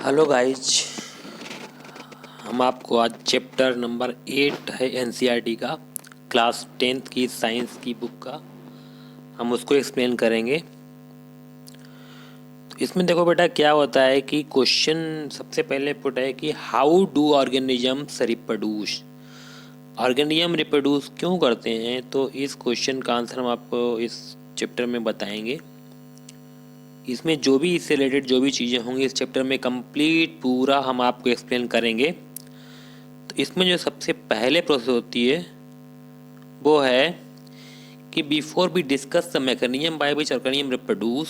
Hello guys, हम आपको आज चैप्टर नंबर 8 है एनसीईआरटी का, क्लास 10th की साइंस की बुक का, हम उसको एक्सप्लेन करेंगे। तो इसमें देखो बेटा क्या होता है कि क्वेश्चन सबसे पहले पुट है कि how do organisms reproduce. Organism reproduce क्यों करते हैं, तो इस क्वेश्चन का आंसर हम आपको इस चैप्टर में बताएंगे। इसमें जो भी इससे रिलेटेड जो भी चीज़ें होंगी इस चैप्टर में कंप्लीट पूरा हम आपको एक्सप्लेन करेंगे। तो इसमें जो सबसे पहले प्रोसेस होती है वो है कि before we discuss the mechanism by which organism reproduce,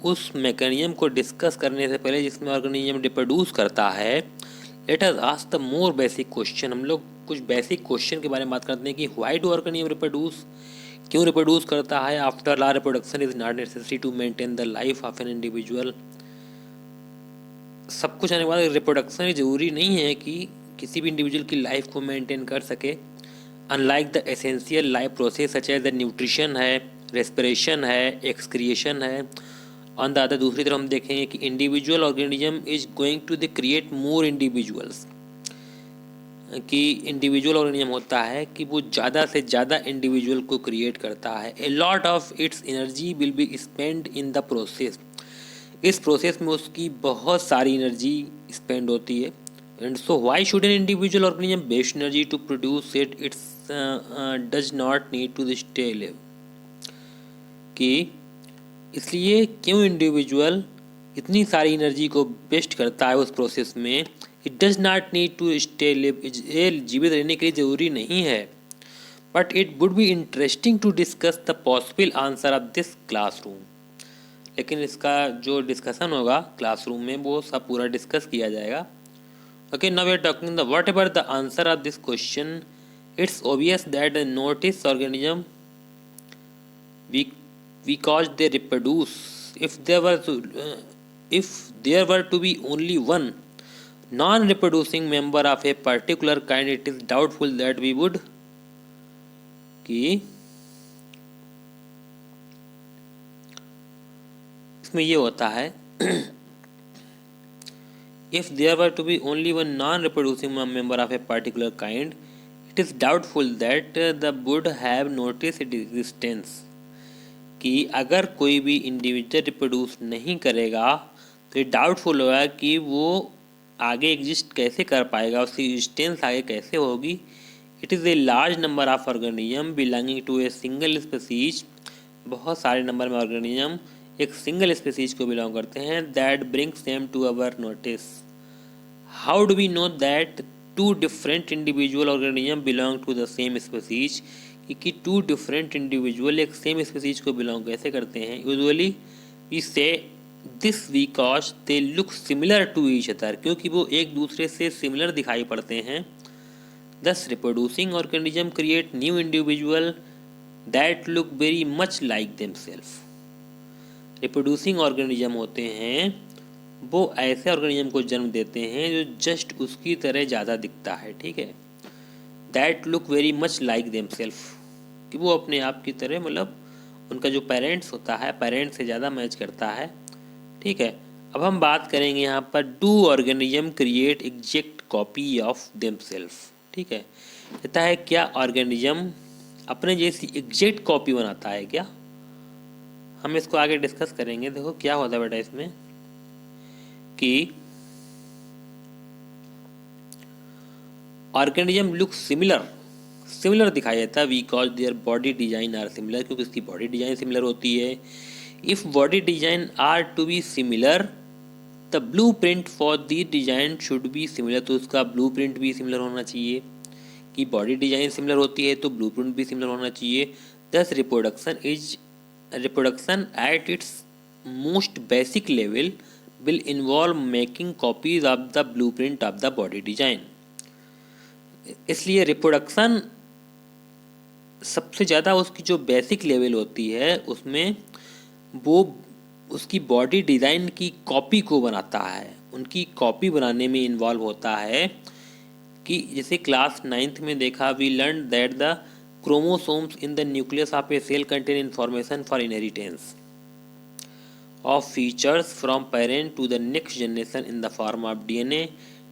उस मैकेनिज्म को डिस्कस करने से पहले जिसमें ऑर्गेनिज्म रिप्रोड्यूस करता है, let us ask the more basic question. हम लोग कुछ बेसिक क्वेश्चन के बारे में बात करते हैं कि व्हाई डू ऑर्गेनिज्म रिप्रोड्यूस, क्यों रिप्रोड्यूस करता है। After all reproduction is not necessary to maintain the life of an individual. सब कुछ आने के बाद रिप्रोडक्शन ज़रूरी नहीं है कि किसी भी इंडिविजुअल की लाइफ को मेंटेन कर सके। Unlike the essential life process such as the nutrition है, रेस्पिरेशन है, एक्सक्रिएशन है। ऑन द अदर दूसरी तरफ हम देखेंगे कि individual organism is going to the create more individuals, कि इंडिविजुअल ऑर्गेनिज्म होता है कि वो ज़्यादा से ज़्यादा इंडिविजुअल को क्रिएट करता है। A lot of its energy will be spend in the process. इस प्रोसेस में उसकी बहुत सारी एनर्जी स्पेंड होती है। And so why should an individual organism waste energy to produce it, it's does not need to stay live. कि इसलिए क्यों इंडिविजुअल इतनी सारी एनर्जी को वेस्ट करता है उस प्रोसेस में। It does not need to stay live, ये जीवित रहने के लिए ज़रूरी नहीं है। But it would be interesting to discuss the possible answer of this classroom. लेकिन इसका जो डिस्कशन होगा क्लासरूम में वो सब पूरा डिस्कस किया जाएगा। Okay, now we are talking the whatever the answer of this question, it's obvious that notice organism because they reproduce. If there were to be only one non-reproducing member of a particular kind, it is doubtful that we would कि इसमें ये होता है if there were to be only one non-reproducing member of a particular kind, it is doubtful that the would have noticed its existence। कि अगर कोई भी individual reproduce नहीं करेगा तो ये डाउटफुल होगा कि वो आगे एग्जिस्ट कैसे कर पाएगा, उसकी एग्जिस्टेंस आगे कैसे होगी। It is a large number of organism belonging to a single species, बहुत सारे नंबर में ऑर्गेनिज्म एक सिंगल स्पीसीज को बिलोंग करते हैं। That brings them to our notice. How do we know that two different individual organism belong to the same species, कि two different individual एक same species को बिलोंग कैसे करते हैं। Usually we say this because they look similar to each other, क्योंकि वो एक दूसरे से सिमिलर दिखाई पड़ते हैं। Thus reproducing organism create new individual that look very much like themselves. Reproducing organism होते हैं वो ऐसे ऑर्गेनिज्म को जन्म देते हैं जो जस्ट उसकी तरह ज़्यादा दिखता है, ठीक है। That look very much like themselves, कि वो अपने आप की तरह, मतलब उनका जो पेरेंट्स होता है पेरेंट्स से ज़्यादा मैच करता है, ठीक है। अब हम बात करेंगे यहाँ पर do organism create exact copy of themselves, ठीक है। कहता है क्या ऑर्गेनिज्म अपने जैसी एग्जैक्ट कॉपी बनाता है क्या। हम इसको आगे डिस्कस करेंगे। देखो क्या होता है बेटा इसमें कि ऑर्गेनिज्म लुक सिमिलर दिखाई देता है because their body design are similar, क्योंकि उसकी बॉडी डिजाइन सिमिलर होती है। If body design are to be similar the blueprint for the design should be similar, तो उसका ब्लू प्रिंट भी सिमिलर होना चाहिए। कि बॉडी डिजाइन सिमिलर होती है तो ब्लू प्रिंट भी सिमिलर होना चाहिए। दस reproduction at its most basic level will involve making copies of the blue print of the body design. इसलिए रिप्रोडक्शन सबसे ज़्यादा उसकी जो बेसिक लेवल होती है उसमें वो उसकी बॉडी डिज़ाइन की कॉपी को बनाता है, उनकी कॉपी बनाने में इन्वॉल्व होता है। कि जैसे क्लास 9th में देखा, we learn that the chromosomes in the nucleus of a cell contain information for inheritance. Of features from parent to the next generation in the form of DNA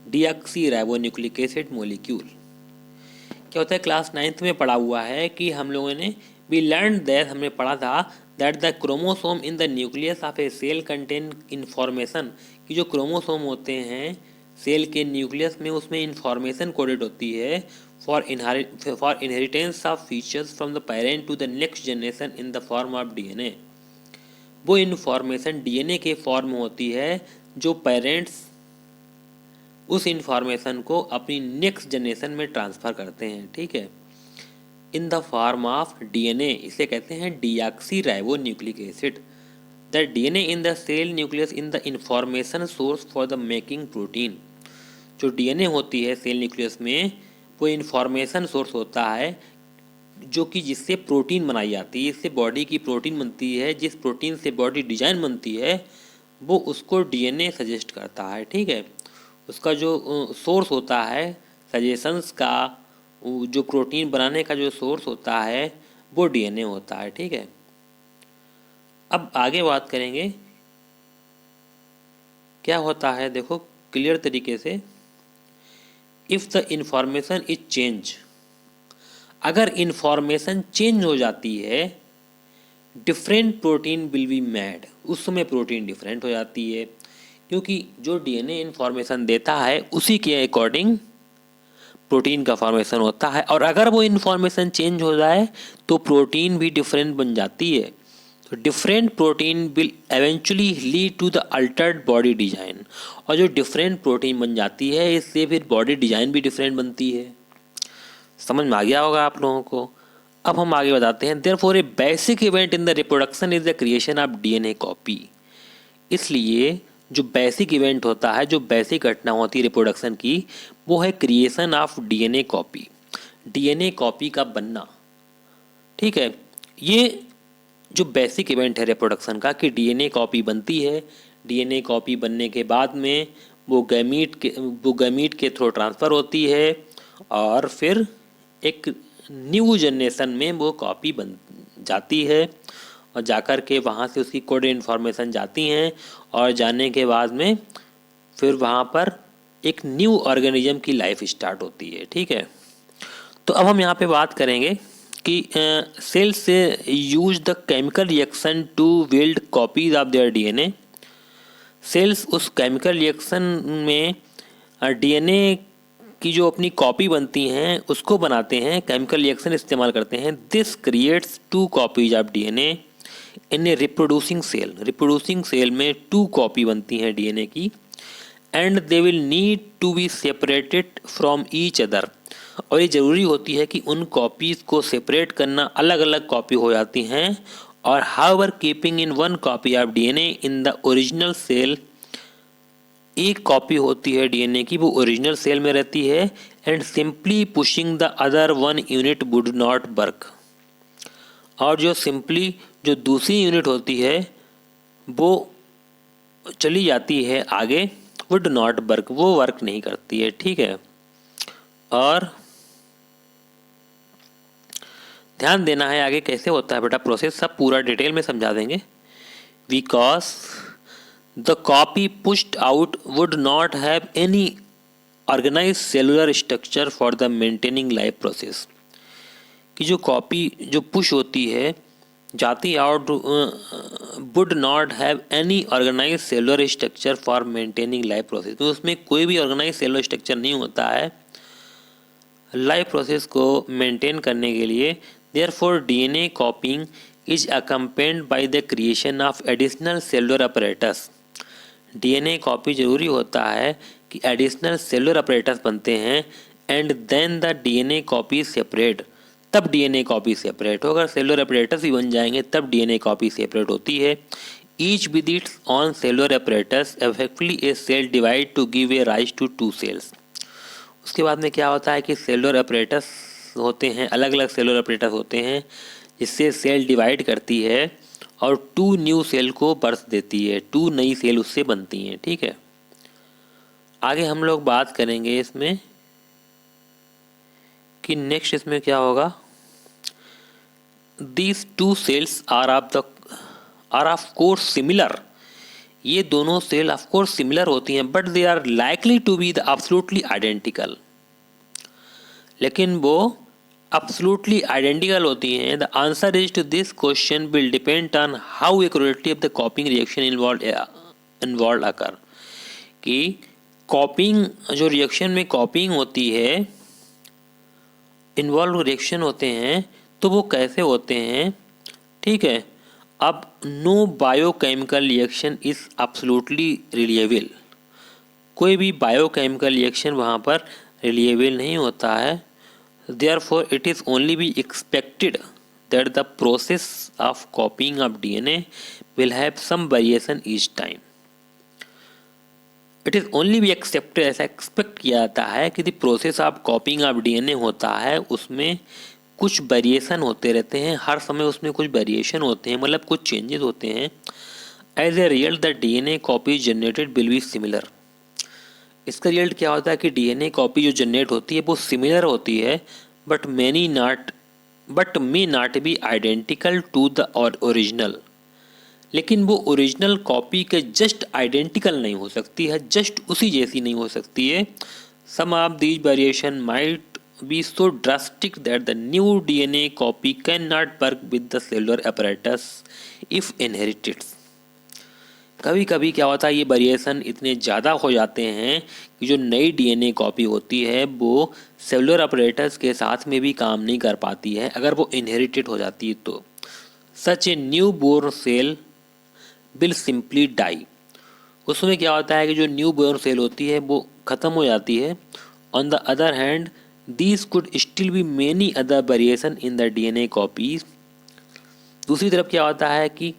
deoxyribonucleic acid molecule. क्या होता है, class 9th में पढ़ा हुआ है कि हम लोगों ने वी लर्न दैट, हमने पढ़ा था that the chromosome in the nucleus of a cell contain information, कि जो क्रोमोसोम होते हैं सेल के न्यूक्लियस में, उसमें इंफॉर्मेशन कोडेड होती है for inheritance of features from the parent to the next generation in the form of DNA. वो इन्फॉर्मेशन डीएनए के फॉर्म में होती है जो पेरेंट्स उस इंफॉर्मेशन को अपनी नेक्स्ट जनरेशन में ट्रांसफ़र करते हैं। ठीक है, in the form of DNA, इसे कहते हैं deoxyribonucleic acid. The DNA in the cell nucleus in the information source for the making protein. जो डीएनए होती है सेल न्यूक्लियस में, वो इंफॉर्मेशन सोर्स होता है जो कि जिससे प्रोटीन बनाई जाती है, इससे बॉडी की प्रोटीन बनती है, जिस प्रोटीन से बॉडी डिजाइन बनती है वो उसको डीएनए सजेस्ट करता है। ठीक है, उसका जो सोर्स होता है सजेशंस का, जो प्रोटीन बनाने का जो सोर्स होता है वो डीएनए होता है। ठीक है, अब आगे बात करेंगे क्या होता है। देखो क्लियर तरीके से, if the information is change, अगर इंफॉर्मेशन चेंज हो जाती है, different protein will be made, उस समय प्रोटीन डिफरेंट हो जाती है, क्योंकि जो डीएनए इंफॉर्मेशन देता है उसी के अकॉर्डिंग प्रोटीन का फॉर्मेशन होता है, और अगर वो इंफॉर्मेशन चेंज हो जाए तो प्रोटीन भी डिफरेंट बन जाती है। तो different protein will eventually lead to the altered body design, और जो डिफरेंट प्रोटीन बन जाती है इससे फिर बॉडी डिजाइन भी डिफरेंट बनती है। समझ में आ गया होगा आप लोगों को। अब हम आगे बताते हैं, therefore A basic event in the reproduction is the creation of DNA copy. इसलिए जो बेसिक इवेंट होता है, जो बेसिक घटना होती है रिप्रोडक्शन की, वो है creation of DNA copy, DNA copy का बनना। ठीक है, ये जो बेसिक इवेंट है रिप्रोडक्शन का कि डीएनए कॉपी बनती है, डीएनए कॉपी बनने के बाद में वो गैमीट के थ्रू ट्रांसफ़र होती है, और फिर एक न्यू जनरेशन में वो कॉपी बन जाती है, और जाकर के वहाँ से उसकी कोड इन्फॉर्मेशन जाती हैं, और जाने के बाद में फिर वहाँ पर एक न्यू ऑर्गेनिज्म की लाइफ स्टार्ट होती है। ठीक है, तो अब हम यहाँ पे बात करेंगे कि सेल्स से use the chemical reaction to build copies of their DNA. Cells उस केमिकल रिएक्शन में डीएनए की जो अपनी कॉपी बनती हैं उसको बनाते हैं, केमिकल रिएक्शन इस्तेमाल करते हैं। This creates 2 copies of DNA in a reproducing cell. Reproducing cell में 2 कॉपी बनती हैं डीएनए की, and they will need to be separated from each other. और ये ज़रूरी होती है कि उन कॉपीज़ को सेपरेट करना, अलग अलग कॉपी हो जाती हैं, और however keeping in 1 copy of DNA in the original cell, एक कॉपी होती है डीएनए की, वो ओरिजिनल सेल में रहती है, and simply pushing the other 1 unit would not work. और जो सिंपली जो दूसरी यूनिट होती है वो चली जाती है आगे, वुड नॉट वर्क, वो वर्क नहीं करती है। ठीक है, और ध्यान देना है आगे कैसे होता है बेटा प्रोसेस, सब पूरा डिटेल में समझा देंगे। Because the copy pushed out would not have any organise cellular structure for the maintaining life process. कि जो कॉपी जो पुश होती है जाती out would not have any organise cellular structure for maintaining life process, तो उसमें कोई भी ऑर्गेनाइज सेलुलर स्ट्रक्चर नहीं होता है लाइफ प्रोसेस को मेंटेन करने के लिए। Therefore DNA copying is accompanied by the creation of additional cellular apparatus. DNA copy जरूरी होता है कि एडिशनल सेलुलर अपरेटस बनते हैं, and then the DNA copy separate, तब डीएनए कॉपी सेपरेट हो। अगर सेलुलर अपरेटस भी बन जाएंगे तब डीएनए कॉपी सेपरेट होती है। Each with its own cellular apparatus effectively a cell divide to give a rise to 2 cells. उसके बाद में क्या होता है कि सेलुलर अपरेटस होते हैं, अलग अलग सेलुलर अपरेटस होते हैं, जिससे सेल डिवाइड करती है और 2 न्यू सेल को बर्थ देती है, 2 नई सेल उससे बनती हैं। ठीक है, आगे हम लोग बात करेंगे इसमें कि नेक्स्ट इसमें क्या होगा। These 2 cells are of course similar ये दोनों सेल ऑफ कोर्स सिमिलर होती हैं, but they are likely to be the absolutely identical, लेकिन वो एब्सोल्युटली आइडेंटिकल होती हैं. The answer is to this question will depend on how accurately of the copying reaction involve occur, कि copying जो reaction में कॉपिंग होती है, इन्वॉल्व रिएक्शन होते हैं, तो वो कैसे होते हैं. ठीक है. अब no biochemical reaction is absolutely reliable, कोई भी बायोकेमिकल रिएक्शन वहाँ पर रिलिएबल नहीं होता है. Therefore it is only be expected that the process of copying of DNA will have some variation each time. It is only be accepted, ऐसा expect किया जाता है कि the process of copying of DNA होता है, उसमें कुछ variation होते रहते हैं, हर समय उसमें कुछ वेरिएशन होते हैं, मतलब कुछ चेंजेस होते हैं. As a result the DNA copy generated will be similar. इसका रिजल्ट क्या होता है कि डीएनए कॉपी जो जनरेट होती है वो सिमिलर होती है, but may not be identical to the original. लेकिन वो ओरिजिनल कॉपी के जस्ट आइडेंटिकल नहीं हो सकती है, जस्ट उसी जैसी नहीं हो सकती है. Some of these variation might be so drastic that the new DNA copy can not work with the cellular apparatus if inherited. कभी कभी क्या होता है, ये वेरिएशन इतने ज़्यादा हो जाते हैं कि जो नई डीएनए कॉपी होती है वो सेलुलर अपरेटस के साथ में भी काम नहीं कर पाती है अगर वो इनहेरिटेड हो जाती है तो. Such a newborn cell will simply die. उसमें क्या होता है कि जो न्यू बोर्न सेल होती है वो ख़त्म हो जाती है. On the other hand these could still be many other variation in the DNA copies. दूसरी तरफ क्या होता है कि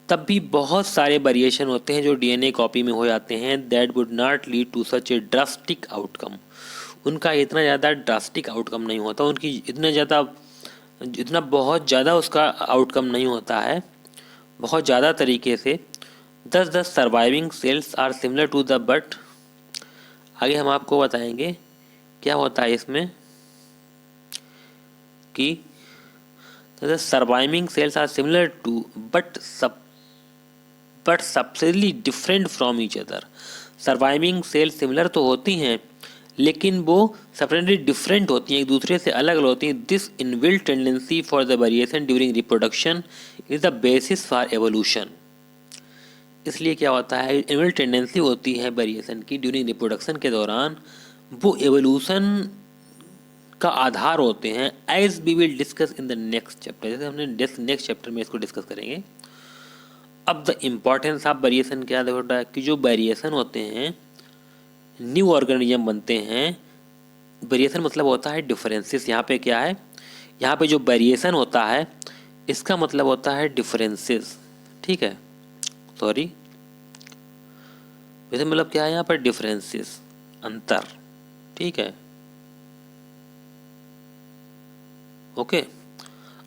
तब भी बहुत सारे वेरिएशन होते हैं जो डीएनए कॉपी में हो जाते हैं. That would not lead to such a drastic outcome. उनका इतना ज़्यादा ड्रास्टिक आउटकम नहीं होता, उनकी इतना बहुत ज़्यादा उसका आउटकम नहीं होता है, बहुत ज़्यादा तरीके से. Thus the surviving cells are similar to the but. आगे हम आपको बताएंगे क्या होता है इसमें कि the surviving cells are similar to but subtly different from each other. Surviving cell similar तो होती हैं लेकिन वो सेपरेटली डिफरेंट होती हैं, एक दूसरे से अलग अलग होती हैं. This inbuilt tendency for the variation during reproduction is the basis for evolution. इसलिए क्या होता है, इनबिल्ट टेंडेंसी होती है वेरिएशन की ड्यूरिंग रिप्रोडक्शन के दौरान, वो एवोल्यूशन का आधार होते हैं. As we will discuss in the next chapter, जैसे हमने नेक्स्ट चैप्टर में इसको डिस्कस करेंगे. अब द इम्पॉर्टेंस ऑफ वेरिएशन क्या होता है कि जो वेरिएशन होते हैं न्यू ऑर्गेनिज्म बनते हैं. वेरिएशन मतलब होता है डिफरेंसेस. यहाँ पे क्या है, यहाँ पे जो वेरिएशन होता है इसका मतलब होता है डिफरेंसेस. ठीक है, सॉरी, वैसे मतलब क्या है यहाँ पर डिफरेंसेस, अंतर. ठीक है, ओके.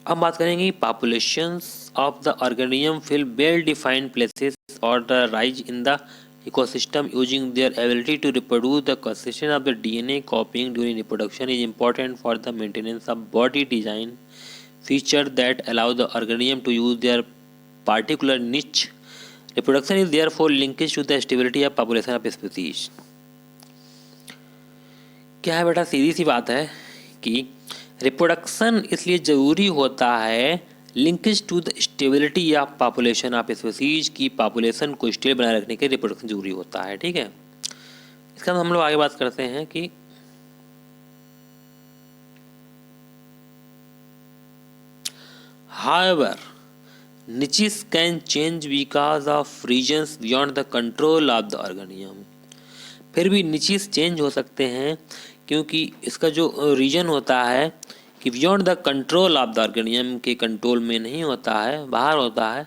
अब बात करेंगे populations of the organism fill well defined places और the rise in the ecosystem using their ability to reproduce. The consistent of the DNA copying during reproduction is important for the maintenance of body design feature that allow the organism to use their particular niche. Reproduction is therefore linkage to the stability of population of species. क्या है बेटा, सीधी सी बात है कि reproduction इसलिए ज़रूरी होता है, लिंकेज टू द स्टेबिलिटी या पॉपुलेशन ऑफ स्पीसीज की पॉपुलेशन को स्टेबल बनाए रखने के रिप्रोडक्शन जरूरी होता है. ठीक है, इसका हम लोग आगे बात करते हैं कि however niches can change because of regions beyond the control of the organism. फिर भी niches चेंज हो सकते हैं क्योंकि इसका जो रीजन होता है कि beyond the control of the organism के कंट्रोल में नहीं होता है, बाहर होता है.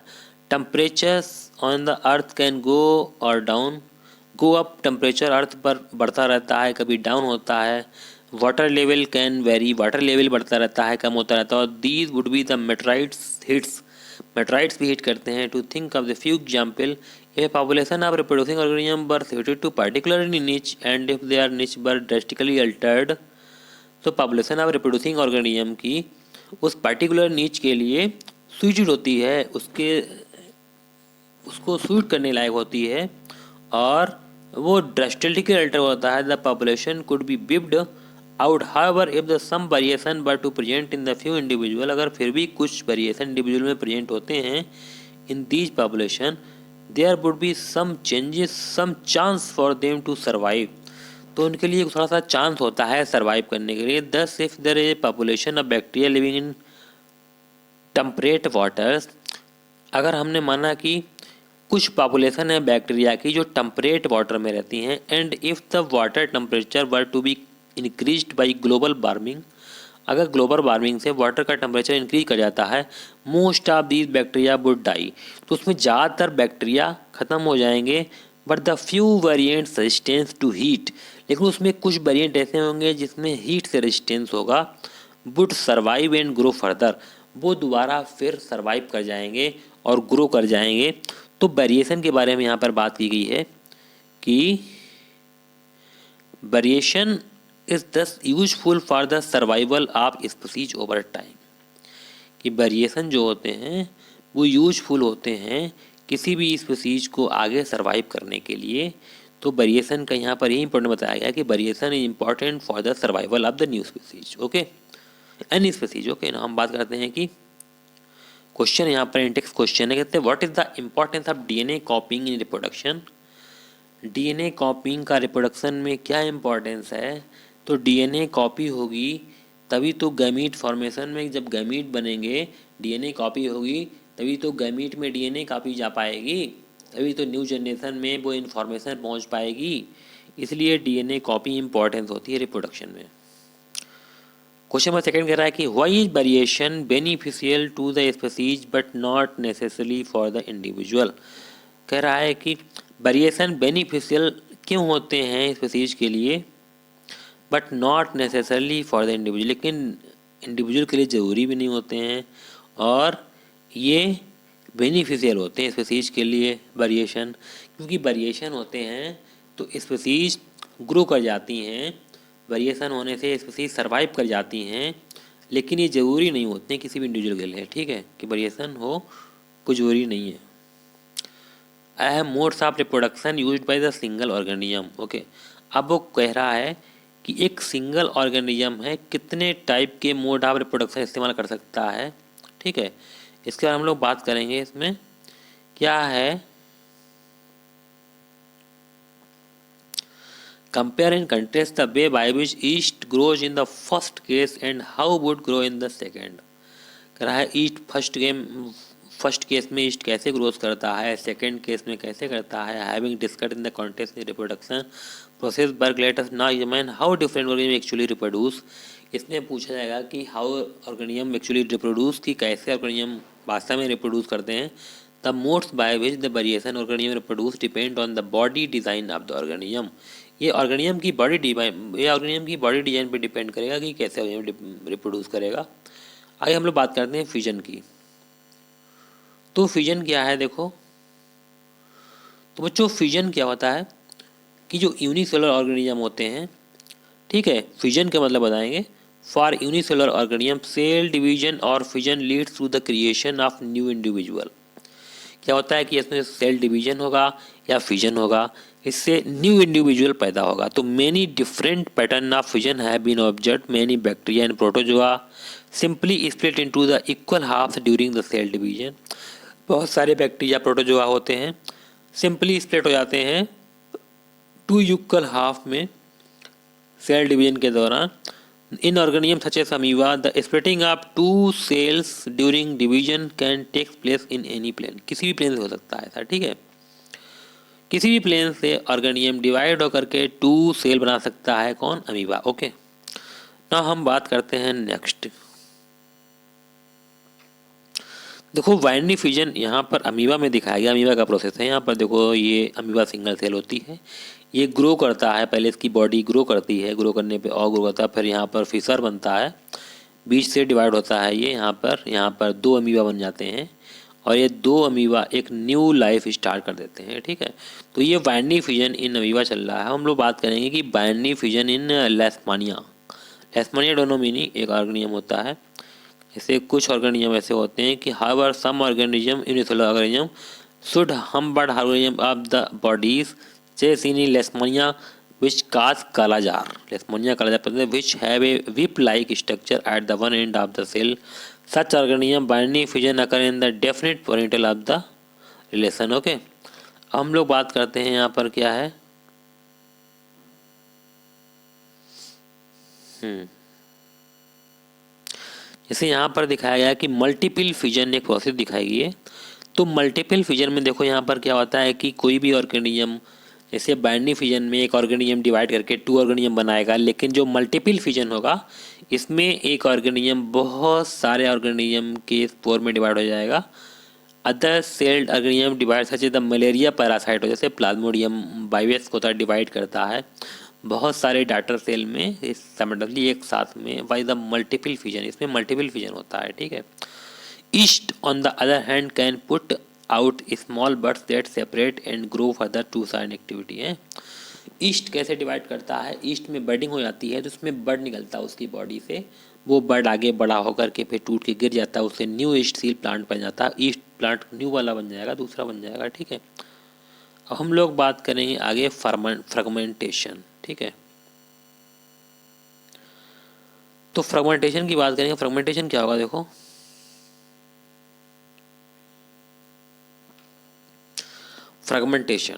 Temperatures on the earth can go और down. Go up, temperature earth पर बढ़ता रहता है, कभी डाउन होता है. Water level can vary, water level बढ़ता रहता है, कम होता रहता है. और these would be the meteorites hits, meteorites भी हिट करते हैं. To think of the few example, if population of reproducing organism were suited to particularly niche and if their niche were drastically altered, तो population of reproducing organism की उस particular नीच के लिए suited होती है, उसके उसको सूट करने लायक होती है और वो ड्रास्टिकली अल्टर होता है, the population could be wiped out. However if the some variation were to present in the few individual, अगर फिर भी कुछ वेरिएशन इंडिविजुअल में प्रेजेंट होते हैं in these population, there would be some changes, some chance for them to survive, तो उनके लिए थोड़ा सा चांस होता है सर्वाइव करने के लिए। Thus if there is a population of bacteria living in temperate waters, अगर हमने माना कि कुछ पॉपुलेशन है बैक्टीरिया की जो टेम्परेट वाटर में रहती हैं, and if the water temperature were to be increased by global warming, अगर ग्लोबल वार्मिंग से वाटर का टेम्परेचर इंक्रीज कर जाता है, most of these bacteria would die, तो उसमें ज़्यादातर बैक्टीरिया ख़त्म हो जाएंगे। But the few variants resistance to heat, लेकिन उसमें कुछ वेरिएंट ऐसे होंगे जिसमें हीट से रेजिस्टेंस होगा, would survive and grow further, वो दोबारा फिर सर्वाइव कर जाएंगे और ग्रो कर जाएंगे। तो वेरिएशन के बारे में यहाँ पर बात की गई है कि वेरिएशन इज दस useful for the survival of species over time, कि वेरिएशन जो होते हैं वो यूजफुल होते हैं किसी भी स्पीसीज को आगे सर्वाइव करने के लिए। तो वेरिएशन का यहाँ पर यही इंपॉर्टेंट बताया गया कि variation is important for the survival of the new species, okay, any species, okay ना। हम बात करते हैं कि क्वेश्चन यहाँ पर इंटेक्स क्वेश्चन है, कहते हैं what is the importance of DNA कॉपिंग in reproduction, DNA कॉपिंग का रिप्रोडक्शन में क्या इम्पोर्टेंस है। तो डीएनए कॉपी होगी तभी तो गैमीट फॉर्मेशन में, जब गैमीट बनेंगे डीएनए कॉपी होगी तभी तो गैमीट में डीएनए कॉपी जा पाएगी, तभी तो न्यू जनरेशन में वो इन्फॉर्मेशन पहुँच पाएगी, इसलिए डीएनए कॉपी इम्पोर्टेंस होती है रिप्रोडक्शन में। क्वेश्चन नंबर सेकंड कह रहा है कि why is variation beneficial to the species but not necessary for the individual, कह रहा है कि वेरिएशन बेनिफिशियल क्यों होते हैं स्पीसीज के लिए but not necessarily for the individual, लेकिन इंडिविजुअल के लिए ज़रूरी भी नहीं होते हैं और ये बेनिफिशियल होते हैं स्पीसीज के लिए वेरिएशन, क्योंकि वेरिएशन होते हैं तो स्पीसीज ग्रो कर जाती हैं, वेरिएशन होने से स्पीसीज सर्वाइव कर जाती हैं, लेकिन ये ज़रूरी नहीं होते हैं किसी भी इंडिविजुअल के लिए, ठीक है, कि वेरिएशन हो कुछ ज़रूरी नहीं है। I have modes of reproduction used by the single organism, okay. अब वो कह रहा है कि एक सिंगल ऑर्गेनिज्म है कितने टाइप के मोड ऑफ रिप्रोडक्शन इस्तेमाल कर सकता है, ठीक है, इसके बारे में हम लोग बात करेंगे। इसमें क्या है, compare and contrast the way by which yeast grows in the first case and how would grow in the second, कह रहा है ईस्ट फर्स्ट केस में ईस्ट कैसे ग्रोथ करता है, सेकंड केस में कैसे करता है। Having discussed in the context reproduction process work late us now examine how different organism actually reproduce, इसमें पूछा जाएगा कि हाउ ऑर्गेनिज्म एक्चुअली रिप्रोड्यूस, की कैसे ऑर्गेनिज्म वास्तव में रिप्रोड्यूस करते हैं। The modes by which the variation organism reproduce depend on the body design of the organism, ये ऑर्गेनिज्म की बॉडी डिज़ाइन पे डिपेंड करेगा कि कैसे रिप्रोड्यूस करेगा। आगे हम लोग बात करते हैं फ्यूजन की। तो फ्यूजन क्या है, देखो तो बच्चों फ्यूजन क्या होता है कि जो यूनिसेलुलर ऑर्गेनिज्म होते हैं, ठीक है, फ्यूजन का मतलब बताएंगे। For unicellular organism cell division और fusion leads to the creation of new individual, क्या होता है कि इसमें सेल डिवीजन होगा या फ्यूजन होगा, इससे न्यू इंडिविजुअल पैदा होगा। तो many different pattern of fusion have been observed, many bacteria and protozoa simply split into the equal half during the cell division, बहुत सारे बैक्टीरिया प्रोटोजोआ होते हैं सिंपली स्प्लिट हो जाते हैं टू इक्वल हाफ में सेल डिवीजन के दौरान। In organism such as amoeba the splitting of two cells during division can take place in any plane, किसी भी प्लेन से हो सकता है सर, ठीक है, किसी भी प्लेन से ऑर्गेनिज्म डिवाइड होकर के टू सेल बना सकता है, कौन, अमीबा, ओके। ना हम बात करते हैं नेक्स्ट, देखो बाइनरी फ्यूजन यहाँ पर अमीबा में दिखाया गया, अमीबा का प्रोसेस है। यहाँ पर देखो ये अमीबा सिंगल सेल होती है, ये ग्रो करता है, पहले इसकी बॉडी ग्रो करती है, ग्रो करने पे और ग्रो करता है, फिर यहाँ पर फिशर बनता है, बीच से डिवाइड होता है ये, यहाँ पर दो अमीबा बन जाते हैं और ये दो अमीबा एक न्यू लाइफ स्टार्ट कर देते हैं, ठीक है। तो ये बाइनरी फ्यूजन इन अमीबा चल रहा है। हम लोग बात करेंगे कि बाइनरी फ्यूजन इन लेशमानिया, लेशमानिया डोनोमिनी एक ऑर्गेनिज्म होता है, ऐसे कुछ ऑर्गेनिज्म ऐसे होते हैं कि however some organism unicellular organism should humbert harmonium of the bodies J. Leishmania which cause Kala-Jar. Leishmania Kala-Jar which have a whip-like structure at the one end of the cell. Such organism binding fusion occur in the definite ponytail of the relation. Okay. हम लोग बात करते हैं यहाँ पर क्या है जैसे यहाँ पर दिखाया गया कि मल्टीपल फ्यूजन एक प्रोसेस दिखाई गई है। तो मल्टीपल फ्यूजन में देखो यहाँ पर क्या होता है कि कोई भी ऑर्गेनिज्म जैसे बाइंडिंग फ्यूजन में एक ऑर्गेनिज्म डिवाइड करके 2 ऑर्गेनिज्म बनाएगा, लेकिन जो मल्टीपल फ्यूजन होगा इसमें एक ऑर्गेनिज्म बहुत सारे ऑर्गेनिज्म के स्पोर में डिवाइड हो जाएगा। Other celled organism divide such the malaria parasite हो जैसे प्लाज्मोडियम बाइवेक्स को डिवाइड करता है बहुत सारे डाटर सेल में इस साइमल्टेनियसली एक साथ में बाय द मल्टीपल फ्यूजन, इसमें मल्टीपल फ्यूजन होता है। ठीक है। Yeast on the other hand can put out small birds that separate and grow further to side activity है। ईस्ट कैसे डिवाइड करता है, ईस्ट में बर्डिंग हो जाती है तो उसमें बर्ड निकलता है उसकी बॉडी से, वो बर्ड आगे बड़ा होकर के फिर टूट के गिर जाता है, उससे न्यू ईस्ट सील प्लांट बन जाता है। ईस्ट प्लांट न्यू वाला बन जाएगा, दूसरा बन जाएगा। ठीक है। अब हम लोग बात करेंगे आगे फ्रेगमेंटेशन। ठीक है। तो फ्रेगमेंटेशन की बात करेंगे। फ्रेगमेंटेशन क्या होगा देखो, फ्रेगमेंटेशन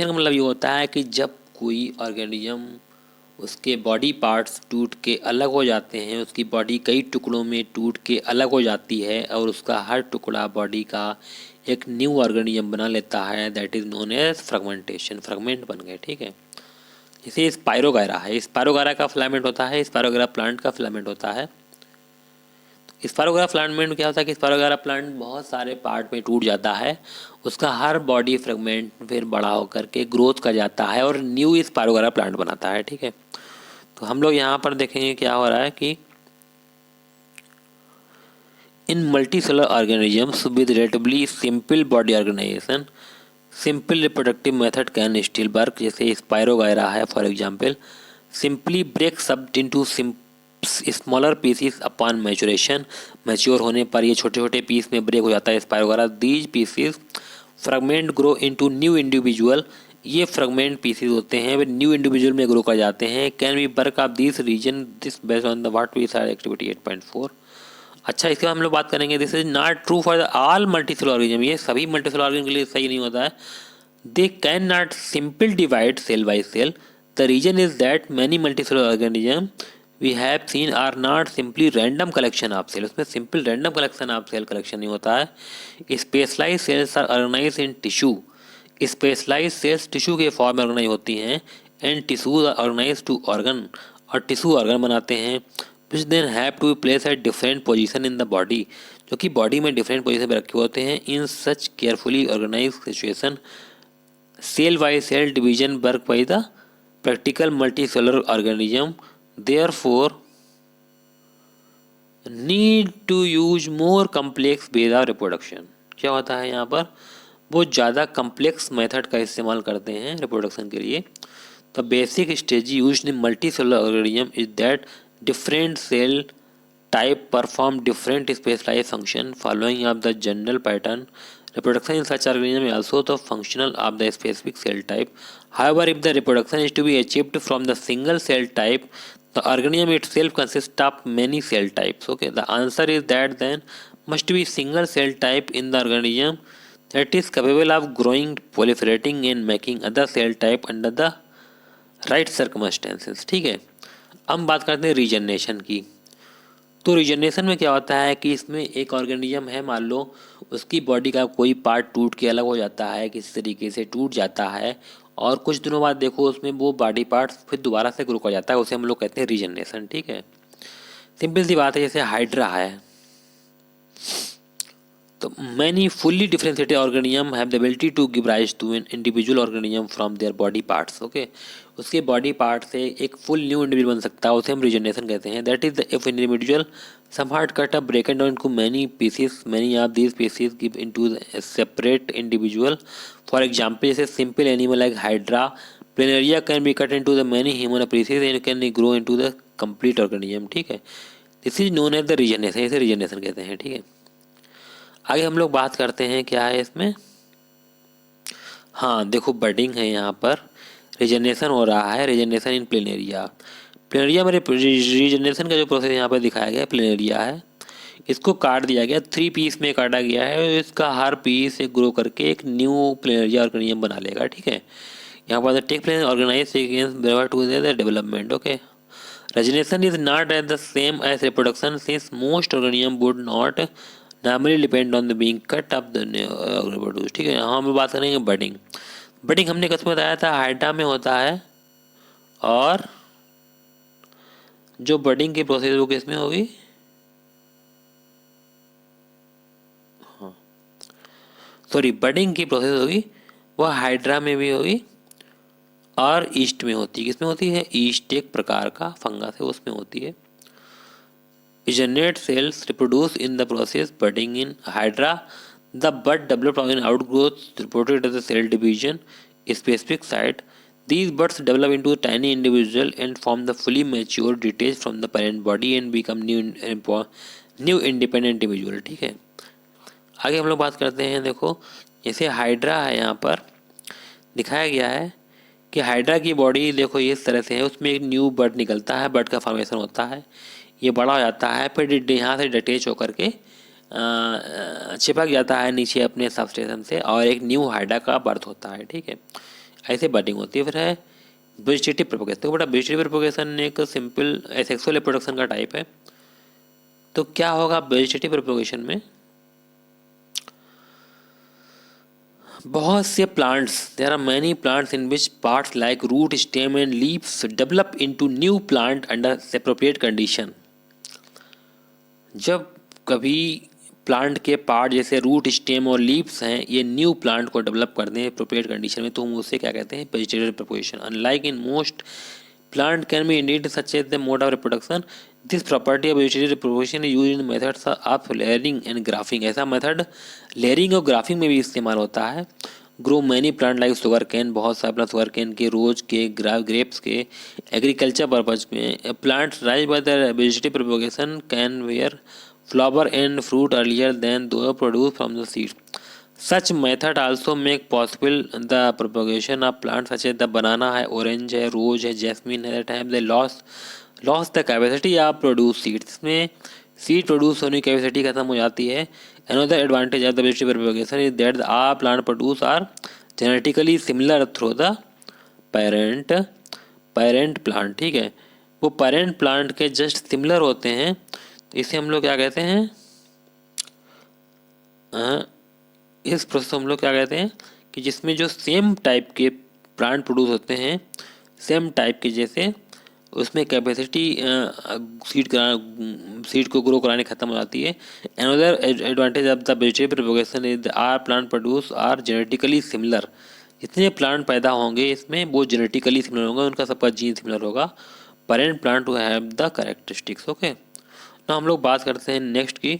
का मतलब ये होता है कि जब कोई ऑर्गेनिज्म उसके बॉडी पार्ट्स टूट के अलग हो जाते हैं, उसकी बॉडी कई टुकड़ों में टूट के अलग हो जाती है और उसका हर टुकड़ा बॉडी का एक न्यू ऑर्गेनिज्म बना लेता है, that is known as fragmentation. Fragment बन गए। ठीक है। जैसे स्पायरोगायरा है, स्पायरोगायरा का फिलामेंट होता है, स्पायरोगायरा प्लांट का फिलामेंट होता है। स्पायरोगायरा प्लांट में क्या होता है कि स्पायरोगायरा प्लांट बहुत सारे पार्ट में टूट जाता है, उसका हर बॉडी फ्रेगमेंट फिर बड़ा होकर के ग्रोथ कर जाता है और न्यू स्पायरोगायरा प्लांट बनाता है। ठीक है। तो हम लोग यहाँ पर देखेंगे क्या हो रहा है कि in multicellular organisms with relatively simple body organisation simple reproductive method can still work. जैसे स्पायरोगायरा है for example, simply break up into smaller pieces upon maturation. Mature होने पर ये छोटे छोटे पीस में ब्रेक हो जाता है spirogyra. These pieces fragment grow into new individual. ये फ्रेगमेंट पीसीस होते हैं वे न्यू इंडिविजुअल में ग्रो कर जाते हैं। Can be work of this reason this based on the what we side activity 8.4। अच्छा, इसके बाद हम लोग बात करेंगे this is not true for all multicellular organism. ये सभी मल्टीसेलुलर ऑर्गेनिज्म के लिए सही नहीं होता है। They can not simple divide cell by cell. The reason is that many multicellular organism we have seen are not simply random collection of cell. उसमें simple random collection of cell collection नहीं होता है। Specialise cells are organise in tissue. Specialise cells tissue के form में organise होती हैं and tissue are organise to organ, और tissue organ बनाते हैं which then have to be placed at different position in the body, जो कि body में डिफरेंट पोजीशन पे रखे होते हैं। In such carefully organise situation cell by cell division work by the practical multicellular organism therefore need to use more complex ways of reproduction. क्या होता है यहाँ पर, वो ज़्यादा कम्प्लेक्स मेथड का इस्तेमाल करते हैं रिप्रोडक्शन के लिए। The basic stage use in multicellular organism is that different cell type perform different specialized function following of the general pattern. Reproduction in such organism is also the functional of the specific cell type. However, if the reproduction is to be achieved from the single cell type, the organism itself consists of many cell types. Okay, the answer is that then must be single cell type in the organism that is capable of growing, proliferating and making other cell type under the right circumstances. ठीक है। अब बात करते हैं regeneration की। तो regeneration में क्या होता है कि इसमें एक ऑर्गेनिज्म है, मान लो उसकी बॉडी का कोई पार्ट टूट के अलग हो जाता है, किसी तरीके से टूट जाता है और कुछ दिनों बाद देखो उसमें वो बॉडी पार्ट फिर दोबारा से ग्रो कर जाता है, उसे हम लोग कहते हैं रीजनरेशन। ठीक है। सिंपल सी बात है, जैसे हाइड्रा है तो many fully differentiated organism have the ability to give rise to an individual organism from their body parts. Okay, उसके बॉडी पार्ट से एक फुल न्यू इंडिविजुअल बन सकता है, उसे हम रीजनरेशन कहते हैं। That is if individual somehow cut up broken down to many pieces, many of these pieces give into separate individual. For example, जैसे simple animal like Hydra Planaria can be cut into the many human pieces and can grow into the complete organism. ठीक है, this is known as the regeneration, इसे regeneration कहते हैं। ठीक है। आगे हम लोग बात करते हैं क्या है इसमें। हाँ देखो बडिंग है, यहाँ पर रीजनरेशन हो रहा है, रीजनरेशन इन प्लेनेरिया। प्लेनेरिया में रीजनरेशन का जो प्रोसेस यहाँ पर दिखाया गया है प्लेनेरिया है। इसको काट दिया गया, 3 पीस में काटा गया है और इसका हर पीस एक ग्रो करके एक न्यू प्लेनेरिया ऑर्गेनिज्म बना लेगा। ठीक है, यहाँ पर take place organise to development. Okay, regeneration is not as the same as reproduction since most organisms would not normally depend on the being cut up the reproduce। ठीक है, यहाँ हम बात करेंगे बडिंग। बडिंग हमने किसमें बताया था, हाइड्रा में होता है, और जो बडिंग की प्रोसेस वो किसमें होगी, हाँ सॉरी, बडिंग की प्रोसेस होगी वह हाइड्रा में भी होगी और ईस्ट में होती है। किसमें होती है, ईस्ट एक प्रकार का फंगस है उसमें होती है। Generate cells reproduce in the process budding in hydra. The bud developed in outgrowth reported as a cell division specific site. These buds develop into a tiny individual and form the fully mature detached from the parent body and become new independent individual। ठीक है, आगे हम लोग बात करते हैं। देखो जैसे हाइड्रा है, यहाँ पर दिखाया गया है कि हाइड्रा की बॉडी देखो ये इस तरह से है, उसमें एक न्यू बड निकलता है, बड का फॉर्मेशन होता है, ये बड़ा हो जाता है, फिर यहाँ से डिटेच होकर के चिपक जाता है नीचे अपने सबस्टेशन से और एक न्यू हाइड्रा का बर्थ होता है। ठीक है, ऐसे बडिंग होती है। फिर है वेजिटेटिव प्रोपोगेशन। तो बेटा वेजिटेटिव प्रोपोगेशन एक सिंपल एसेक्सुअल रिप्रोडक्शन का टाइप है। तो क्या होगा वेजिटेटिव प्रोपोगेशन में, बहुत से plants, there are many plants in which parts like root stem and leaves develop into new plant under appropriate condition. जब कभी प्लांट के पार्ट जैसे रूट स्टेम और लीव्स हैं ये न्यू प्लांट को डेवलप करते हैं एप्रोप्रिएट कंडीशन में, तो हम उसे क्या कहते हैं, vegetative propagation. Unlike in most plant can be indeed such as the mode of reproduction. This property of vegetative reproduction is used in methods of layering and grafting। ऐसा मेथड लेयरिंग और graphic में भी इस्तेमाल होता है। Grow many plant like sugar cane, बहुत सारे plant sugar cane के, रोज के, ग्रेप्स के, एग्रीकल्चर पर्पज में। Plants raise by the vegetative propagation can bear flower and fruit earlier than those produce from the seed. Such method also make possible the propagation of plants such as the banana है, orange है, rose है, jasmine है, that have they lost the capacity of produce seeds। इसमें seed produce होने की capacity खत्म हो जाती है। Another advantage of the vegetable propagation is that all plant produce are genetically similar through the parent plant। ठीक है, वो parent plant के just similar होते हैं, तो इसे हम लोग क्या कहते हैं, इस प्रोसेस हम लोग क्या कहते हैं कि जिसमें जो सेम टाइप के प्लांट प्रोड्यूस होते हैं, सेम टाइप के, जैसे उसमें कैपेसिटी सीड को ग्रो कराने खत्म हो जाती है। Another advantage of the vegetative propagation is are plant produce are genetically similar. जितने प्लांट पैदा होंगे इसमें वो जेनेटिकली सिमिलर होंगे, उनका सबका जीन सिमिलर होगा। Parent plant to have the characteristics. Okay, ना हम लोग बात करते हैं नेक्स्ट की।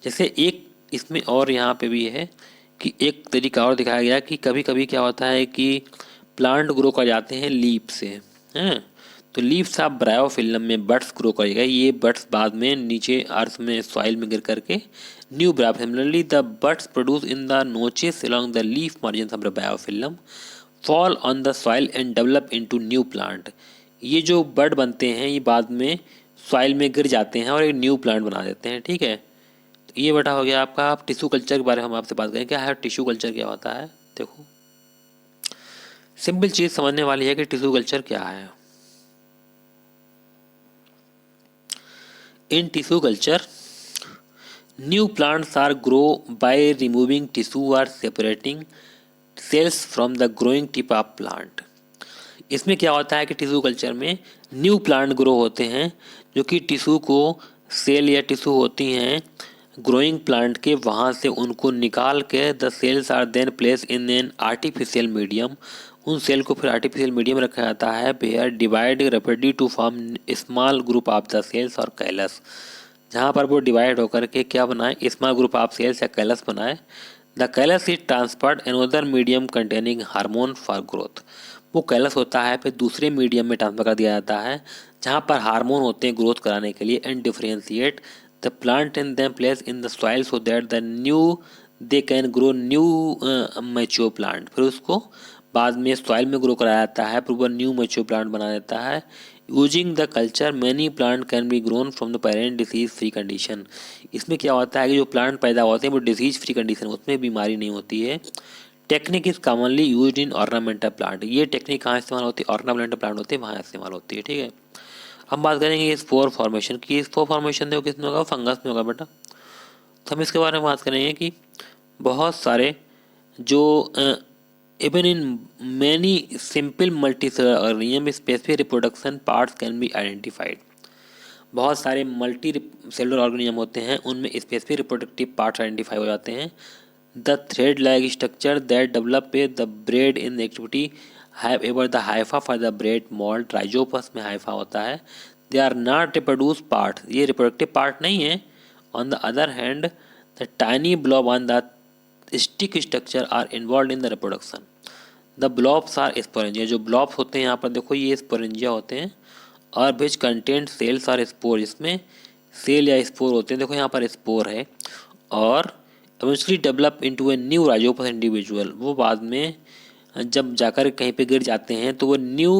जैसे एक इसमें और यहाँ पे भी है कि एक तरीका और दिखाया गया कि कभी कभी क्या होता है कि प्लांट ग्रो कर जाते हैं लीफ से, हैं, तो लीव्स ऑफ ब्रायोफिल्म में बड्स ग्रो करेगा। ये बड्स बाद में नीचे अर्थ में सॉइल में गिर करके new bryophyllum, similarly the buds produce in the notches along the leaf margin of the bryophyllum fall on the soil and develop into new plant. ये जो बड बनते हैं ये बाद में सॉइल में गिर जाते हैं और एक न्यू प्लांट बना देते हैं। ठीक है, ये बेटा हो गया आपका। आप टिश्यू कल्चर के बारे में हम आपसे बात करें, क्या है टिश्यू कल्चर, क्या होता है। देखो सिंपल चीज समझने वाली है कि टिश्यू कल्चर क्या है। In tissue culture new plants are grow by removing tissue are separating cells from the growing tip of plant. इसमें क्या होता है कि टिश्यू कल्चर में न्यू प्लांट ग्रो होते हैं जो कि टिश्यू को, सेल या टिश्यू होती हैं ग्रोइंग प्लांट के, वहाँ से उनको निकाल के the cells are then place in an artificial medium. उन सेल को फिर आर्टिफिशियल मीडियम रखा जाता है, where divide rapidly to form small group of the cells or callus, जहाँ पर वो डिवाइड होकर के क्या बनाए, स्मॉल ग्रुप ऑफ सेल्स या कैलस बनाए। The callus is transferred another medium containing hormone for growth. वो कैलस होता है फिर दूसरे मीडियम में ट्रांसफर कर दिया जाता है जहाँ पर हार्मोन होते हैं ग्रोथ कराने के लिए। And differentiate the plant and them place in the soil so that the new they can grow new mature plant. फिर उसको बाद में सॉइल में ग्रो कराया जाता है, फिर वो न्यू मैच्योर प्लांट बना देता है। Using the culture many plant can be grown from the parent disease free condition. इसमें क्या होता है कि जो प्लांट पैदा होते हैं वो डिसीज फ्री कंडीशन, उसमें बीमारी नहीं होती है। Technique is commonly use in ornamental plant. ये टेक्निक कहाँ इस्तेमाल होती है? ऑर्नामेंटल प्लांट होते हैं वहाँ इस्तेमाल होती है, ठीक है। हम बात करेंगे स्पोर फॉर्मेशन की। स्पोर फॉर्मेशन देखो किसमें होगा? फंगस में होगा बेटा। तो हम इसके बारे में बात करेंगे कि बहुत सारे जो even in many simple multicellular organism specific reproduction parts can be identified. बहुत सारे मल्टी सेलुलर ऑर्गेनिज्म होते हैं, उनमें स्पेसिफिक रिप्रोडक्टिव पार्ट्स आइडेंटिफाई हो जाते हैं। The thread like structure that develop the bread in activity have ever the hypha for the bread mould. Rhizopus में hypha होता है। They are not reproduce part, ये रिप्रोडक्टिव पार्ट नहीं है। On the other hand the tiny blob on the stick structure are involve in the reproduction. The blobs are sporangia. जो blobs होते हैं यहाँ पर देखो ये स्पोरेंजिया होते हैं, और विच कंटेंट सेल्स आर स्पोर। इसमें सेल या स्पोर होते हैं, देखो यहाँ पर स्पोर है। और eventually develop into a new Rhizopus individual. वो बाद में जब जाकर कहीं पे गिर जाते हैं तो वो न्यू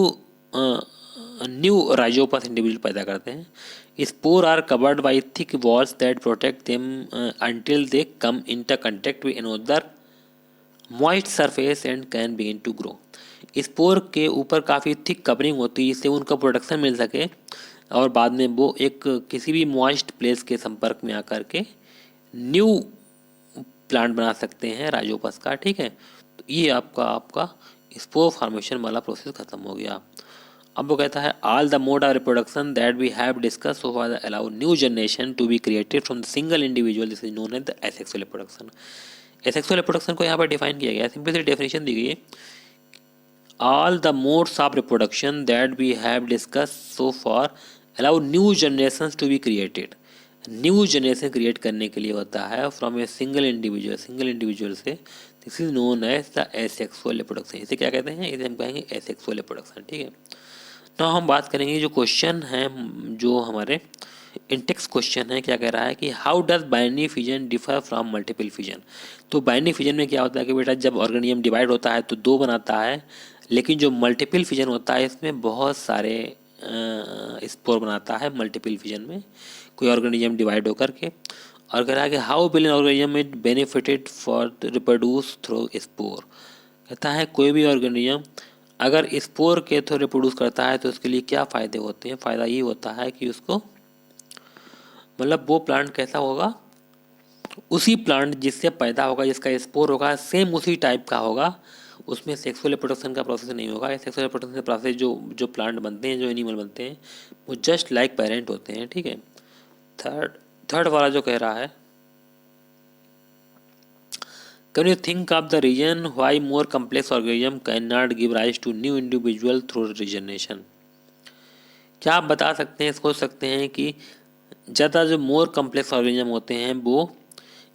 राइजोपस इंडिविजुअल पैदा करते हैं। Spore are covered by thick walls that protect them until they come into contact with another moist surface and can begin to grow. Spore के ऊपर काफ़ी थिक कवरिंग होती है जिससे उनका प्रोटेक्शन मिल सके, और बाद में वो एक किसी भी मॉइस्ट प्लेस के संपर्क में आकर के न्यू प्लांट बना सकते हैं राइजोपस का, ठीक है। तो ये आपका स्पोर फॉर्मेशन वाला प्रोसेस खत्म हो गया। अब वो कहता है all the mode of reproduction that we have discuss so far allow new generation to be created from the single individual, this is known as the asexual reproduction. Asexual reproduction को यहाँ पर डिफाइन किया गया है, simple सी definition दी गई है। All the modes of reproduction that we have discuss so far allow new generation to be created. New generation create करने के लिए होता है फ्रॉम ए सिंगल इंडिविजुअल से। This is known as the asexual reproduction. इसे क्या कहते हैं? इसे हम कहेंगे एसेक्सुअल रिप्रोडक्शन, ठीक है। तो हम बात करेंगे जो क्वेश्चन है, जो हमारे इंटेक्स क्वेश्चन है, क्या कह रहा है कि how does binary fission differ from multiple fission. तो बाइनरी फिजन में क्या होता है कि बेटा जब ऑर्गेनिज्म डिवाइड होता है तो दो बनाता है, लेकिन जो मल्टीपल फिजन होता है इसमें बहुत सारे स्पोर बनाता है। मल्टीपल फिजन में कोई ऑर्गेनिज्म डिवाइड होकर के, और कह रहा है कि how will an organism it benefited for reproduce through spore. कहता है कोई भी ऑर्गेनिज्म अगर स्पोर के थ्रू रिप्रोड्यूस करता है तो उसके लिए क्या फ़ायदे होते हैं? फ़ायदा ये होता है कि उसको मतलब वो प्लांट कैसा होगा, उसी प्लांट जिससे पैदा होगा, जिसका स्पोर होगा, सेम उसी टाइप का होगा। उसमें सेक्सुअल रिप्रोडक्शन का प्रोसेस नहीं होगा। सेक्सुअल रिप्रोडक्शन प्रोसेस जो प्लांट बनते हैं, जो एनिमल बनते हैं, वो जस्ट लाइक पेरेंट होते हैं, ठीक है। थर्ड वाला जो कह रहा है, can you think of the reason why more complex organism can not give rise to new individual through regeneration. क्या आप बता सकते हैं, सोच सकते हैं कि ज़्यादा जो मोर कम्प्लेक्स ऑर्गेनिज्म होते हैं वो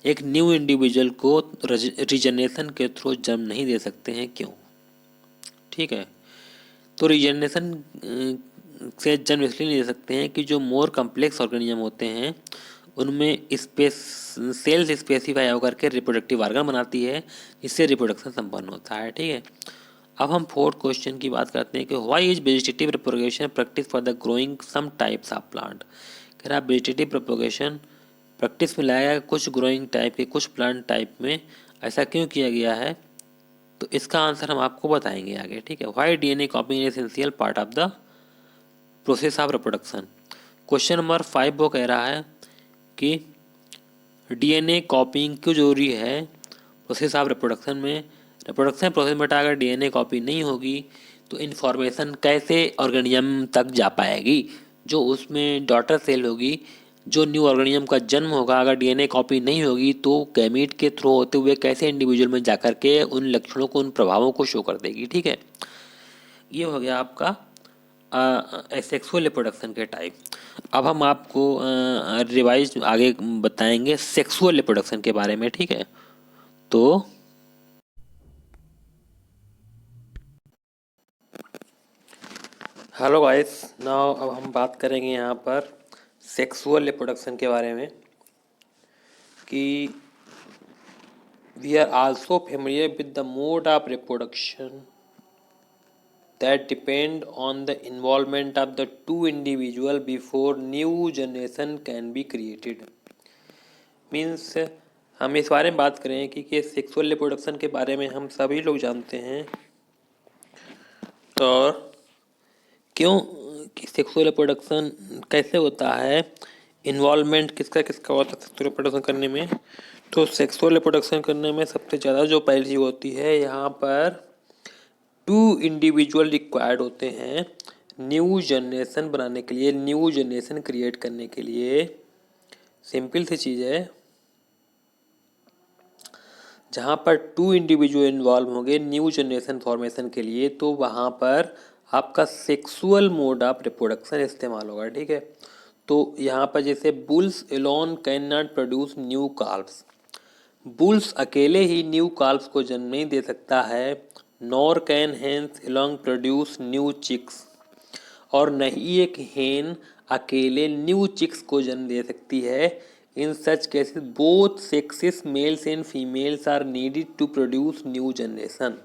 एक न्यू इंडिविजुअल को रीजनरेशन के थ्रू जन्म नहीं दे सकते हैं, क्यों? ठीक है, तो रीजनरेशन से जन्म इसलिए नहीं दे सकते हैं कि जो मोर कम्प्लेक्स ऑर्गेनिज्म होते हैं उनमें सेल्स स्पेसिफाई होकर के रिप्रोडक्टिव ऑर्गन बनाती है, जिससे रिप्रोडक्शन संपन्न होता है, ठीक है। अब हम फोर्थ क्वेश्चन की बात करते हैं कि why is vegetative propagation practice for the growing some types of plant. कह रहा वेजिटेटिव प्रोपोगेशन प्रैक्टिस में लाया गया कुछ ग्रोइंग टाइप के, कुछ प्लांट टाइप में, ऐसा क्यों किया गया है? तो इसका आंसर हम आपको बताएंगे आगे, ठीक है। Why DNA copying is essential part of the process of reproduction. Question number 5 वो कह रहा है कि डीएनए कॉपिंग क्यों जरूरी है प्रोसेस ऑफ रिप्रोडक्शन में। रिप्रोडक्शन प्रोसेस में अगर डीएनए कॉपी नहीं होगी तो इन्फॉर्मेशन कैसे ऑर्गेनिज्म तक जा पाएगी? जो उसमें डॉटर सेल होगी, जो न्यू ऑर्गेनिज्म का जन्म होगा, अगर डीएनए कॉपी नहीं होगी तो गैमीट के थ्रू होते हुए कैसे इंडिविजुअल में जाकर के उन लक्षणों को, उन प्रभावों को शो कर देगी, ठीक है। ये हो गया आपका सेक्सुअल रिप्रोडक्शन के टाइप। अब हम आपको रिवाइज आगे बताएंगे सेक्सुअल रिप्रोडक्शन के बारे में, ठीक है। तो हेलो गाइस, नाउ अब हम बात करेंगे यहाँ पर सेक्सुअल रिप्रोडक्शन के बारे में कि we are also familiar with the mode of reproduction that depend on the involvement of the two individual before new generation can be created. Means हम इस बारे में बात करें कि सेक्सुअल रिप्रोडक्शन के बारे में हम सभी लोग जानते हैं और क्यों कि सेक्सुअल रिप्रोडक्शन कैसे होता है, इन्वॉल्वमेंट किसका किसका होता है सेक्सुअल रिप्रोडक्शन करने में। तो सेक्सुअल रिप्रोडक्शन करने में सबसे ज़्यादा जो पहली चीज़ होती है, यहाँ पर 2 इंडिविजुअल रिक्वायर्ड होते हैं न्यू जनरेशन बनाने के लिए, न्यू जनरेशन क्रिएट करने के लिए। सिंपल सी चीज़ है, जहाँ पर 2 इंडिविजुअल इन्वॉल्व होंगे न्यू जनरेशन फॉर्मेशन के लिए, तो वहाँ पर आपका सेक्सुअल मोड ऑफ रिप्रोडक्शन इस्तेमाल होगा। ठीक है, तो यहाँ पर जैसे bulls alone can not produce new calves, bulls अकेले ही न्यू काल्व्स को जन्म नहीं दे सकता है, nor can hens alone produce new chicks, और नहीं एक हेन अकेले न्यू चिक्स को जन्म दे सकती है। In such cases both sexes males and females are needed to produce new generation.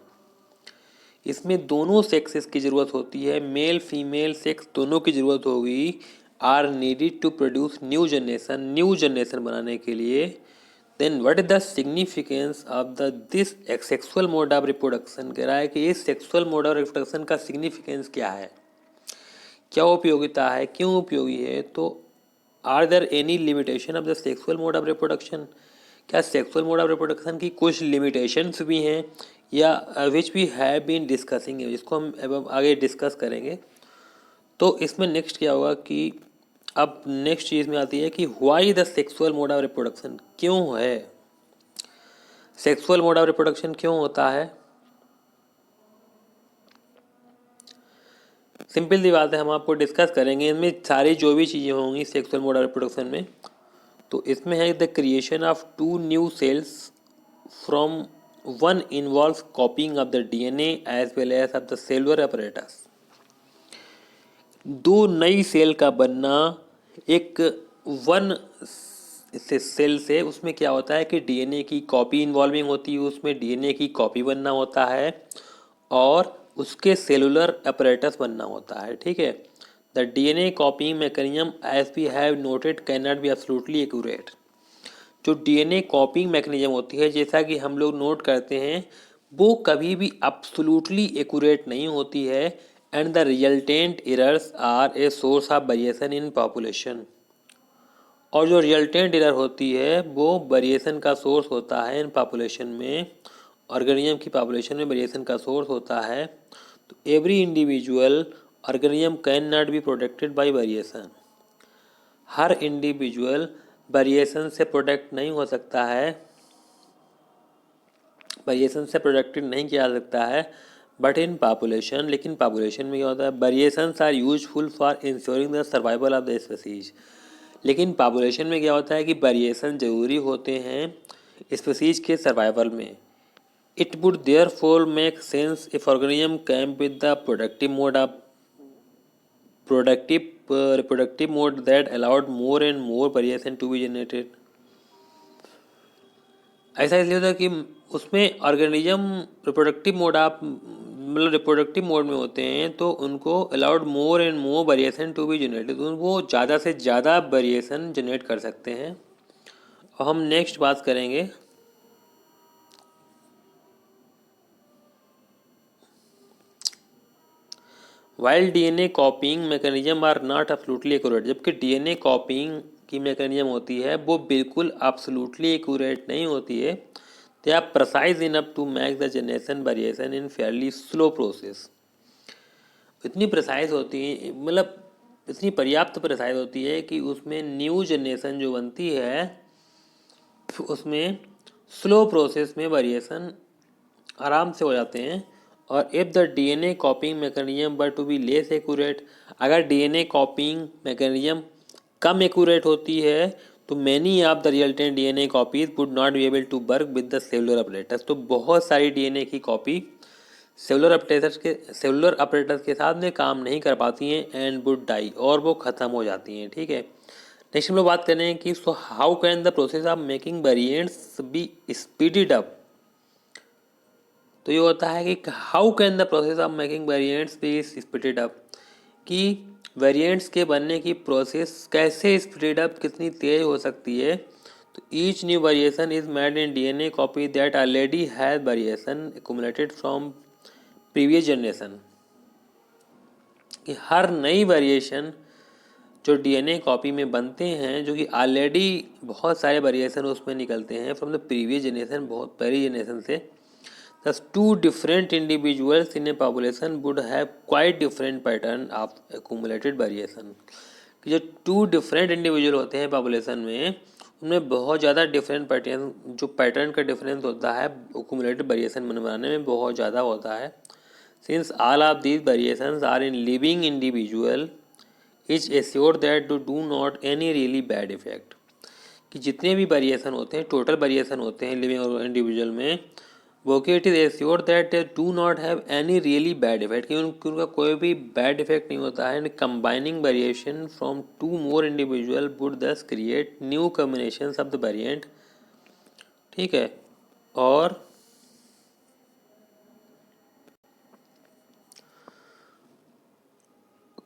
इसमें दोनों सेक्सेस की ज़रूरत होती है, मेल फीमेल सेक्स दोनों की ज़रूरत होगी, are needed to produce new generation बनाने के लिए। Then what is the significance of the this sexual mode of reproduction. कह रहा है कि इस सेक्सुअल मोड ऑफ रिप्रोडक्शन का सिग्निफिकेंस क्या है, क्या उपयोगिता है, क्यों उपयोगी है। तो are there any limitation of the sexual mode of reproduction, क्या सेक्सुअल मोड ऑफ रिप्रोडक्शन की कुछ लिमिटेशंस भी हैं, या which we have been discussing, जिसको हम अब आगे डिस्कस करेंगे। तो इसमें नेक्स्ट क्या होगा कि अब नेक्स्ट चीज़ में आती है कि why the sexual mode of reproduction, क्यों है सेक्सुअल मोड ऑफ रिप्रोडक्शन, क्यों होता है। सिंपल सी बात है, हम आपको डिस्कस करेंगे इनमें सारी जो भी चीज़ें होंगी सेक्सुअल मोड ऑफ रिप्रोडक्शन में। तो इसमें है the creation of 2 new cells from one involve copying of the DNA as well as of the cellular apparatus. 2 नई सेल का बनना, एक वन सेल से, उसमें क्या होता है कि डीएनए की कॉपी इन्वॉल्विंग होती है, उसमें डीएनए की कॉपी बनना होता है और उसके सेलुलर अपरेटस बनना होता है। ठीक है, the DNA copying mechanism as we have noted can not be absolutely accurate. जो डीएनए कॉपिंग मैकेनिज्म होती है, जैसा कि हम लोग नोट करते हैं, वो कभी भी एब्सोल्युटली एक्यूरेट नहीं होती है, and the resultant errors are a source of variation in population. और जो रिजल्टेंट एरर होती है वो वेरिएशन का सोर्स होता है इन पॉपुलेशन में, ऑर्गेनिज्म की पॉपुलेशन में वेरिएशन का सोर्स होता है। तो every individual organism can not be protected by variation, her individual variation से प्रोटेक्ट नहीं हो सकता है, वेरिएशन से प्रोटेक्टेड नहीं किया जा सकता है। बट इन पॉपुलेशन, लेकिन पॉपुलेशन में क्या होता है, variations are useful for ensuring the survival of the species. लेकिन पॉपुलेशन में क्या होता है कि वेरिएशन ज़रूरी होते हैं स्पीसीज के सर्वाइवल में। It would therefore make sense if organism came with the reproductive mode that allowed more and more variation to be generated। ऐसा इसलिए होता है कि उसमें ऑर्गेनिज्म रिप्रोडक्टिव मोड आप मतलब रिप्रोडक्टिव मोड में होते हैं, तो उनको allowed more and more variation to be generated, वो ज़्यादा से ज़्यादा वेरिएशन जनरेट कर सकते हैं। और हम नेक्स्ट बात करेंगे while DNA copying mechanism are not absolutely accurate. जबकि डीएनए कॉपिंग की मैकेनिज्म होती है वो बिल्कुल एब्सोल्युटली एक्यूरेट नहीं होती है, they are precise enough to make the generation variation in fairly slow process. इतनी प्रिसाइज होती है, मतलब इतनी पर्याप्त प्रिसाइज होती है कि उसमें न्यू जनरेशन जो बनती है उसमें स्लो प्रोसेस में वेरिएशन आराम से हो जाते हैं। और if the DNA copying mechanism were to be less accurate, अगर डीएनए कॉपिंग मैकेनिज्म कम एक्यूरेट होती है तो many of the resultant DNA copies would not be able to work with the cellular apparatus. तो बहुत सारी डीएनए की copy cellular apparatus के साथ में काम नहीं कर पाती हैं, एंड वुड डाई, और वो ख़त्म हो जाती हैं। ठीक है, नेक्स्ट हम लोग बात करें कि so how can the process of making variants be speeded up. तो ये होता है कि how can the process of making variants be speeded up, कि वेरिएंट्स के बनने की प्रोसेस कैसे स्पीड अप, कितनी तेज हो सकती है। तो each new variation is made in DNA copy that already has variation accumulated from previous generation, कि हर नई वेरिएशन जो डीएनए कॉपी में बनते हैं, जो कि ऑलरेडी बहुत सारे वेरिएशन उसमें निकलते हैं फ्रॉम द प्रीवियस जनरेशन, बहुत पहली जनरेशन से। Thus, two different individuals in a population would have quite different pattern of accumulated variation। कि जो टू डिफरेंट इंडिविजुअल होते हैं पॉपुलेशन में, उनमें बहुत ज़्यादा डिफरेंट पैटर्न, जो पैटर्न का डिफरेंस होता है accumulated वेरिएशन बनाने में बहुत ज़्यादा होता है। Since all of these variations are in living individual is assure that do not any really bad effect, कि जितने भी वेरिएशन होते हैं, टोटल वेरिएशन होते हैं लिविंग इंडिविजुअल में, वो कि it is assure that they do not have any really bad effect, कि उनका कोई भी बैड इफेक्ट नहीं होता है। And combining variation from two more individual would thus create new combination of the variant. ठीक है, और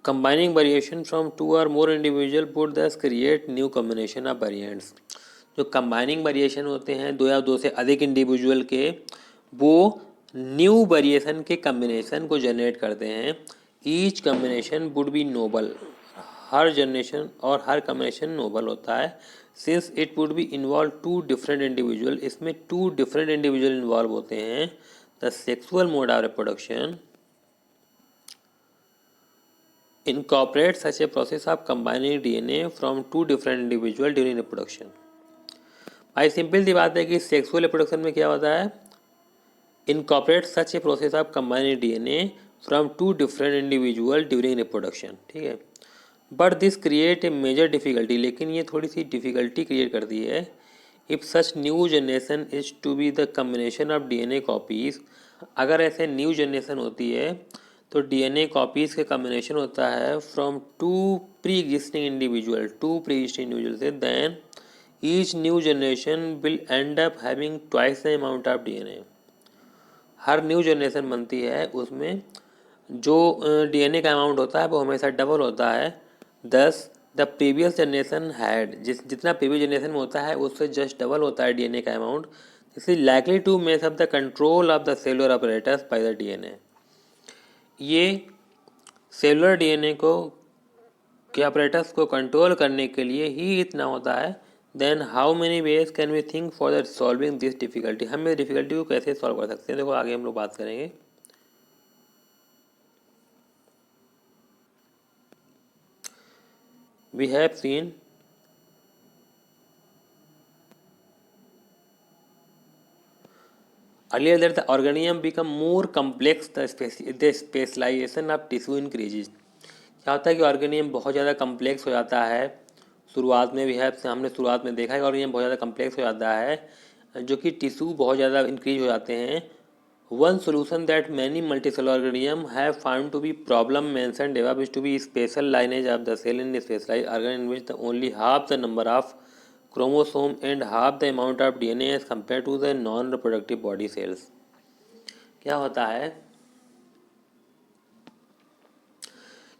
कंबाइनिंग वेरिएशन फ्रॉम टू और more individual would thus create new combination of variants. जो कंबाइनिंग वेरिएशन होते हैं दो या दो से अधिक इंडिविजुअल के, वो न्यू वेरिएशन के कम्बिनेशन को जनरेट करते हैं। Each combination would be novel, हर जनरेशन और हर कम्बिनेशन नोबल होता है। Since it would be involve two different individual, इसमें टू डिफरेंट इंडिविजुअल इन्वॉल्व होते हैं। The sexual mode of reproduction incorporate such a process of combining DNA from two different individual during reproduction। भाई simple सी बात है कि sexual reproduction में क्या होता है, incorporate such a process of combining DNA from two different individual during reproduction. ठीक है, but this create a major difficulty, लेकिन ये थोड़ी सी डिफिकल्टी क्रिएट करती है। If such new generation is to be the combination of DNA copies, अगर ऐसे न्यू जनरेशन होती है तो डीएनए कॉपीज़ के कम्बिनेशन होता है from two pre existing individual, two pre existing individual से, then each new generation will end up having twice the amount of DNA. हर न्यू जनरेशन बनती है उसमें जो डीएनए का अमाउंट होता है वो हमेशा डबल होता है। दस द प्रीवियस जनरेशन हैड, जितना प्रीवियस जनरेशन में होता है उससे जस्ट डबल होता है डीएनए का amount. This is likely to mess up the control of the cellular apparatus by the DNA. ये सेलुलर डीएनए को के अपरेटस को कंट्रोल करने के लिए ही इतना होता है। Then how many ways can we think for the solving this difficulty, हम इस डिफिकल्टी को कैसे सॉल्व कर सकते हैं, देखो आगे हम लोग बात करेंगे। We have seen earlier that the organism become more complex, the specialization of tissue increases। क्या होता है कि ऑर्गेनियम बहुत ज़्यादा कम्प्लेक्स हो जाता है। शुरुआत में भी है, हमने शुरुआत में देखा है ऑर्गेनियम बहुत ज़्यादा कम्प्लेक्स हो जाता है, जो कि टिश्यू बहुत ज़्यादा इंक्रीज हो जाते हैं। One solution that many multicellular organisms have found to be problem mentioned above is to be special lineage of the cell in a specialized organ in which the only half the number of chromosome and half the amount of DNA as compared to the non-reproductive body cells। क्या होता है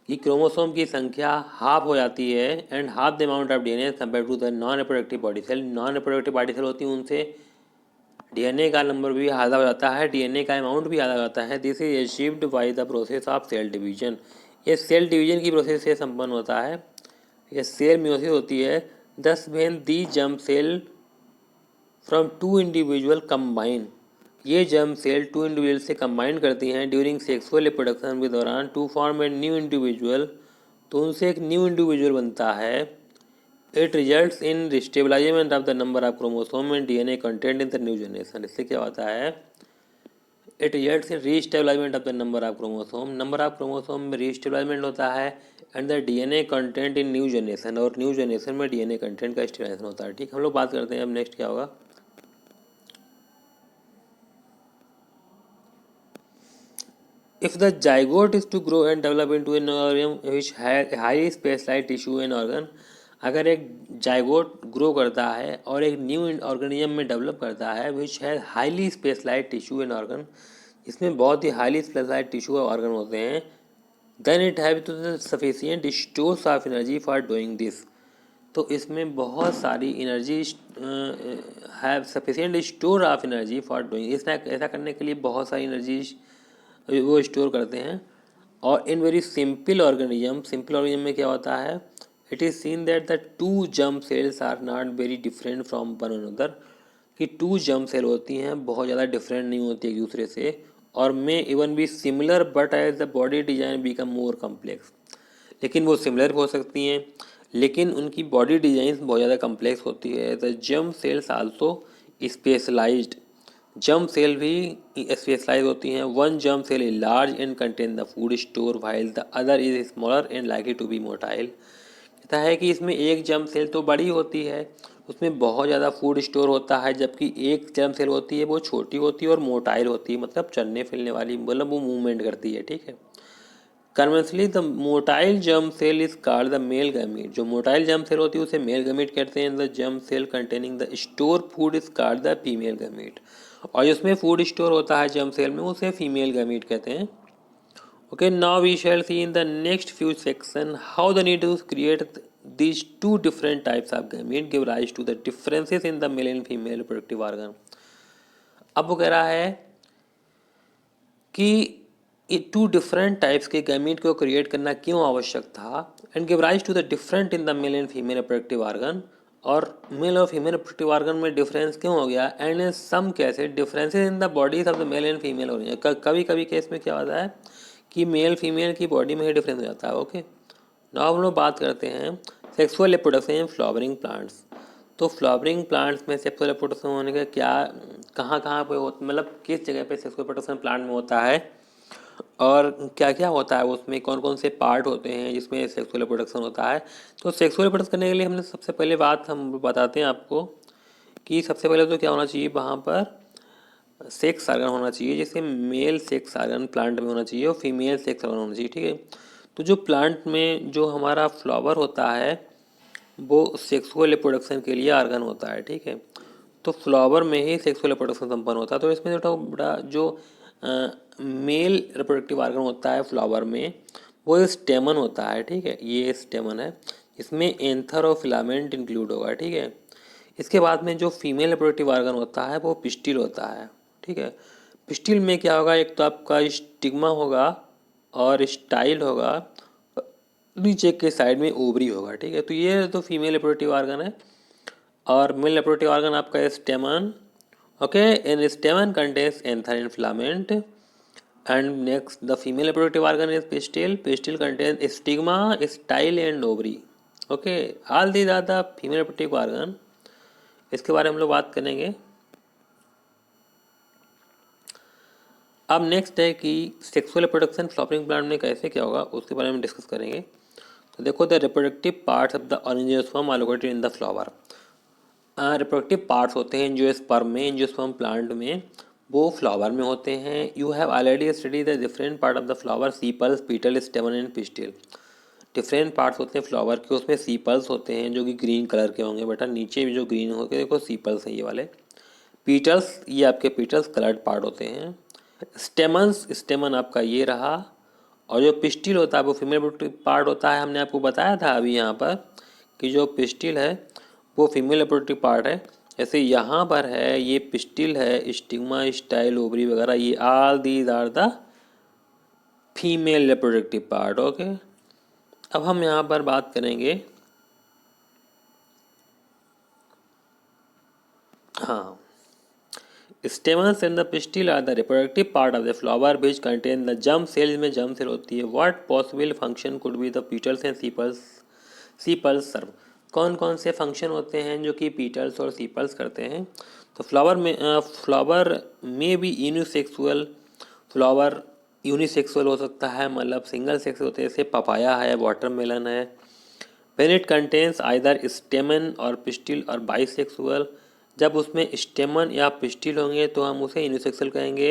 कि chromosome की संख्या half हो जाती है and half the amount of DNA compare to the non reproductive body cell. Non reproductive body cell होती हैं उनसे डीएनए का नंबर भी आधा हो जाता है, डीएनए का अमाउंट भी आधा हो जाता है। This is achieved by the process of cell division. ये सेल डिवीजन की प्रोसेस से संपन्न होता है। ये सेल म्यूसिस होती है। Thus when the germ cell from two individual combine, ये जर्म सेल टू इंडिविजुअल से कंबाइन करती हैं ड्यूरिंग सेक्सुअल रिप्रोडक्शन के दौरान to form a new individual, तो उनसे एक न्यू इंडिविजुअल बनता है। It results in restabilisation of the number of chromosome and DNA content in the new generation. इससे क्या होता है, it results in restabilisation of the number of chromosome, number of chromosome में रीस्टेबलाइजमेंट होता है and the DNA content in new generation, और new generation में DNA content का स्टेबलाइजेशन होता है। ठीक, हम लोग बात करते हैं अब नेक्स्ट क्या होगा। If the zygote is to grow and develop into an organism which has highly specialized tissue and organ, अगर एक जाइगोट ग्रो करता है और एक न्यू ऑर्गेनिज्म में डेवलप करता है which has highly specialised tissue and organ, इसमें बहुत ही हाईली स्पेशलाइज्ड टिश्यू और ऑर्गन होते हैं, then it have to the sufficient stores of energy for doing this. तो इसमें बहुत सारी energy have sufficient store of energy for doing, इसमें ऐसा करने के लिए बहुत सारी एनर्जी वो स्टोर करते हैं। और इन वेरी सिंपल ऑर्गेनिज्म में क्या होता है, it is seen that the two germ cells are not very different from one another, कि टू जर्म सेल होती हैं बहुत ज़्यादा डिफरेंट नहीं होती एक दूसरे से, और may even be similar but as the body design become more complex, लेकिन वो सिमिलर हो सकती हैं लेकिन उनकी बॉडी डिजाइन बहुत ज़्यादा कम्प्लेक्स होती है। The germ cells also specialised, germ cell भी स्पेशलाइज होती हैं। One germ cell is large and contain the food store while the other is smaller and likely to be motile. कहता है कि इसमें एक जर्म सेल तो बड़ी होती है, उसमें बहुत ज़्यादा फूड स्टोर होता है, जबकि एक जर्म सेल होती है वो छोटी होती है और मोटाइल होती है, मतलब चलने फिरने वाली, मतलब वो मूवमेंट करती है। ठीक है, conventionally the motile germ cell is called the male gamete, जो मोटाइल जर्म सेल होती है उसे मेल गैमीट कहते हैं। The germ cell containing the store food is called the female gamete, और जिसमें फूड स्टोर होता है जर्म सेल में उसे फीमेल गैमीट कहते हैं। Okay, now we shall see in the next few section how the need to create these two different types of gamete give rise to the differences in the male and female reproductive organ। अब वो कह रहा है कि ये two different types के gamete को create करना क्यों आवश्यक था, and give rise to the different in the male and female reproductive organ, और मेल और फीमेल रिप्रोडक्टिव ऑर्गन में डिफरेंस क्यों हो गया, and in some cases differences in the bodies of the male and female organ. कभी कभी case में क्या होता है कि मेल फीमेल की बॉडी में ही डिफरेंस हो जाता है। ओके, नाउ हम लोग बात करते हैं sexual reproduction in flowering plants. तो फ्लावरिंग प्लांट्स में सेक्सुअल रिप्रोडक्शन होने का क्या, कहाँ कहाँ पे हो, मतलब किस जगह पे सेक्सुअल रिप्रोडक्शन प्लांट में होता है और क्या क्या होता है, उसमें कौन कौन से पार्ट होते हैं जिसमें सेक्सुअल रिप्रोडक्शन होता है। तो सेक्सुअल रिप्रोडक्शन करने के लिए हमने सबसे पहले बात हम बताते हैं आपको कि सबसे पहले तो क्या होना चाहिए, वहाँ पर सेक्स ऑर्गन होना चाहिए, जैसे मेल सेक्स ऑर्गन प्लांट में होना चाहिए और फीमेल सेक्स ऑर्गन होना चाहिए। ठीक है, तो जो प्लांट में जो हमारा फ्लावर होता है वो सेक्सुअल रिप्रोडक्शन के लिए ऑर्गन होता है। ठीक है, तो फ्लावर में ही सेक्सुअल रिप्रोडक्शन संपन्न होता है। तो इसमें जो बड़ा जो मेल रिप्रोडक्टिव ऑर्गन होता है फ्लावर में वो स्टेमन होता है। ठीक है, ये स्टेमन है, इसमें एंथर और फिलामेंट इंक्लूड होगा। ठीक है, इसके बाद में जो फीमेल रिप्रोडक्टिव ऑर्गन होता है वो पिस्टिल होता है। ठीक है, पिस्टिल में क्या होगा, एक तो आपका स्टिग्मा होगा और स्टाइल होगा, नीचे के साइड में ओवरी होगा। ठीक है, तो ये तो फीमेल रिप्रोडक्टिव ऑर्गन है, और मेल रिप्रोडक्टिव ऑर्गन आपका stamen. Okay, and stamen contains anther and filament, and next the female reproductive organ is pistil, pistil contains stigma, style and ovary. Okay, all these are the female reproductive organ. इसके बारे में हम लोग बात करेंगे। अब next है कि सेक्सुअल रिप्रोडक्शन फ्लावरिंग प्लांट में कैसे क्या होगा उसके बारे में डिस्कस करेंगे। तो देखो, the reproductive parts of the angiosperm are located in the flower. Reproductive parts होते हैं एंजियोस्पर्म में, एंजियोस्पर्म प्लांट में, वो फ्लावर में होते हैं। You have already study the different part of the flower, sepals, petal, स्टेमन and pistil. Different parts होते हैं फ्लावर के, उसमें सीपल्स होते हैं जो कि ग्रीन कलर के होंगे बेटा, नीचे भी जो ग्रीन होंगे देखो सीपल्स हैं ये वाले। पीटल्स, ये आपके पीटल्स कलर्ड पार्ट होते हैं। स्टेमन्स, स्टेमन आपका ये रहा, और जो पिस्टिल होता है वो फीमेल पार्ट होता है। हमने आपको बताया था अभी यहाँ पर कि जो पिस्टिल है वो फीमेल रिप्रोडक्टिव पार्ट है। जैसे यहाँ पर है ये पिस्टिल है, स्टिग्मा, स्टाइल, ओवरी वगैरह, ये all these are the female reproductive part. Okay, अब हम यहाँ पर बात करेंगे, हाँ, stamens and the pistil are the reproductive part of the flower which contain the germ cell, में जर्म सेल होती है। What possible function could be the petals and sepals, sepals serve, कौन कौन से फंक्शन होते हैं जो कि पीटल्स और सीपल्स करते हैं। तो फ्लावर में भी यूनिसेक्सुअल, फ्लावर यूनिसेक्सुअल हो सकता है, मतलब सिंगल सेक्स होते हैं, जैसे पपाया है, वाटरमेलन है। व्हेन इट कंटेन्स आइदर स्टेमन और पिस्टिल और बाइसेक्सुअल, जब उसमें स्टेमन या पिस्टिल होंगे तो हम उसे यूनिसेक्सुअल कहेंगे,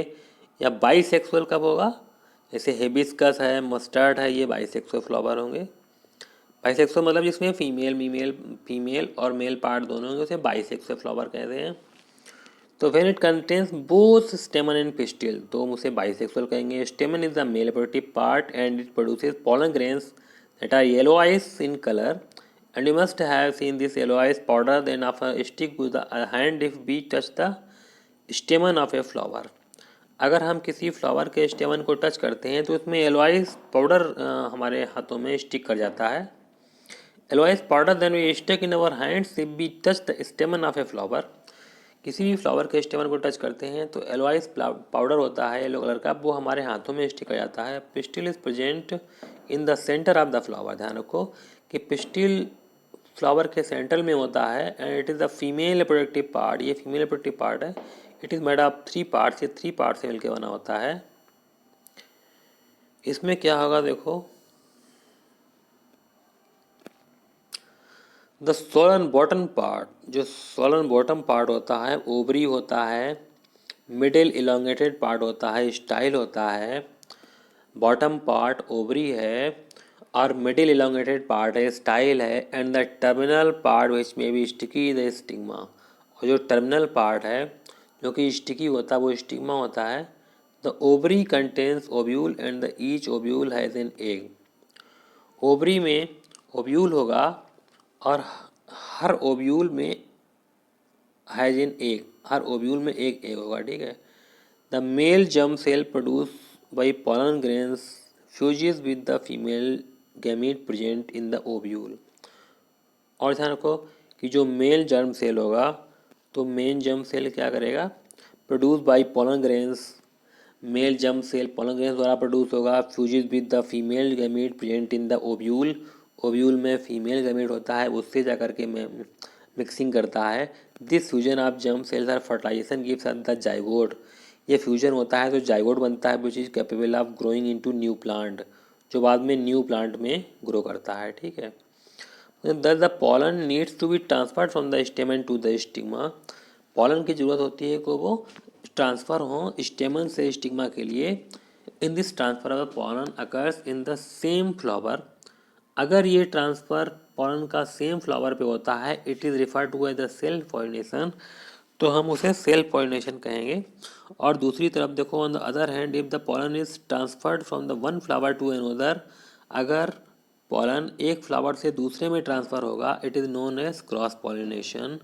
या बाइसेक्सुअल कब होगा, जैसे हेबिस्कस है, मस्टर्ड है, ये बाइसेक्सुअल फ्लावर होंगे। बाइसेक्सुअल मतलब जिसमें फीमेल और मेल पार्ट दोनों होंगे उसे बाइसेक्सुअल फ्लावर कहते हैं। तो when it contains both स्टेमन and pistil तो हम उसे बाइसेक्सुअल कहेंगे। स्टेमन is the male reproductive part and it produces pollen grains that are yellowish in color, and you must have seen this yellowish powder then of a stick with the hand if we touch the स्टेमन of a flower. अगर हम किसी flower के स्टेमन को touch करते हैं तो उसमें येलोइस powder हमारे हाथों में स्टिक कर जाता है। Yellowish powder then we stick in our hands if we touch the stamen of a flower. किसी भी फ्लावर के स्टेमन को टच करते हैं तो एलोइस पाउडर होता है येलो कलर का, वो हमारे हाथों में स्टिक हो जाता है। Pistil is present in the centre of the flower. ध्यान रखो कि पिस्टिल फ्लावर के सेंटर में होता है and it is the female reproductive part. ये फीमेल रिप्रोडक्टिव पार्ट है। It is made of 3 parts. ये 3 पार्ट से मिलकर बना होता है। इसमें क्या होगा देखो, द सोलन बॉटम पार्ट, जो सोलन बॉटम पार्ट होता है ओवरी होता है, मिडिल इलोंगेटेड पार्ट होता है, स्टाइल होता है। बॉटम पार्ट ओवरी है और मिडिल इलोंगेटेड पार्ट है, स्टाइल है। And the terminal part which में बी स्टिकी द स्टिग्मा। और जो टर्मिनल पार्ट है जो कि स्टिकी होता है वो स्टिग्मा होता है। The ovary contains ovule and the each ovule has an egg. Ovary में ओव्यूल होगा और हर ओव्यूल में हैज एन एग, हर ओव्यूल में एक एग होगा। ठीक है। The male germ cell produce by pollen grains fuses with the female gamete present in the ovule। और ध्यान रखो कि जो मेल जर्म सेल होगा तो मेन जर्म सेल क्या करेगा, produce by pollen grains। Male germ cell pollen grains द्वारा प्रोड्यूस होगा। Fuses with the female gamete present in the ovule. Ovule में फीमेल गैमीट होता है, उससे जाकर के मिक्सिंग करता है। This fusion of germ cells or fertilisation gives the zygote. ये फ्यूजन होता है तो जाइगोट बनता है which is capable of growing into new plant, जो बाद में न्यू प्लांट में ग्रो करता है। ठीक है। Thus the pollen needs to be transferred from the stamen to the stigma। pollen की जरूरत होती है कि वो ट्रांसफ़र हो स्टेमन से स्टिग्मा के लिए। In this transfer of pollen occurs in the same flower। अगर ये ट्रांसफ़र pollen का सेम फ्लावर पे होता है it is refer to as the self pollination, तो हम उसे सेल्फ पॉलिनेशन कहेंगे। और दूसरी तरफ देखो, on the other hand if the pollen is transferred from the one flower to another, अगर पॉलन एक फ्लावर से दूसरे में ट्रांसफ़र होगा it is known as cross pollination.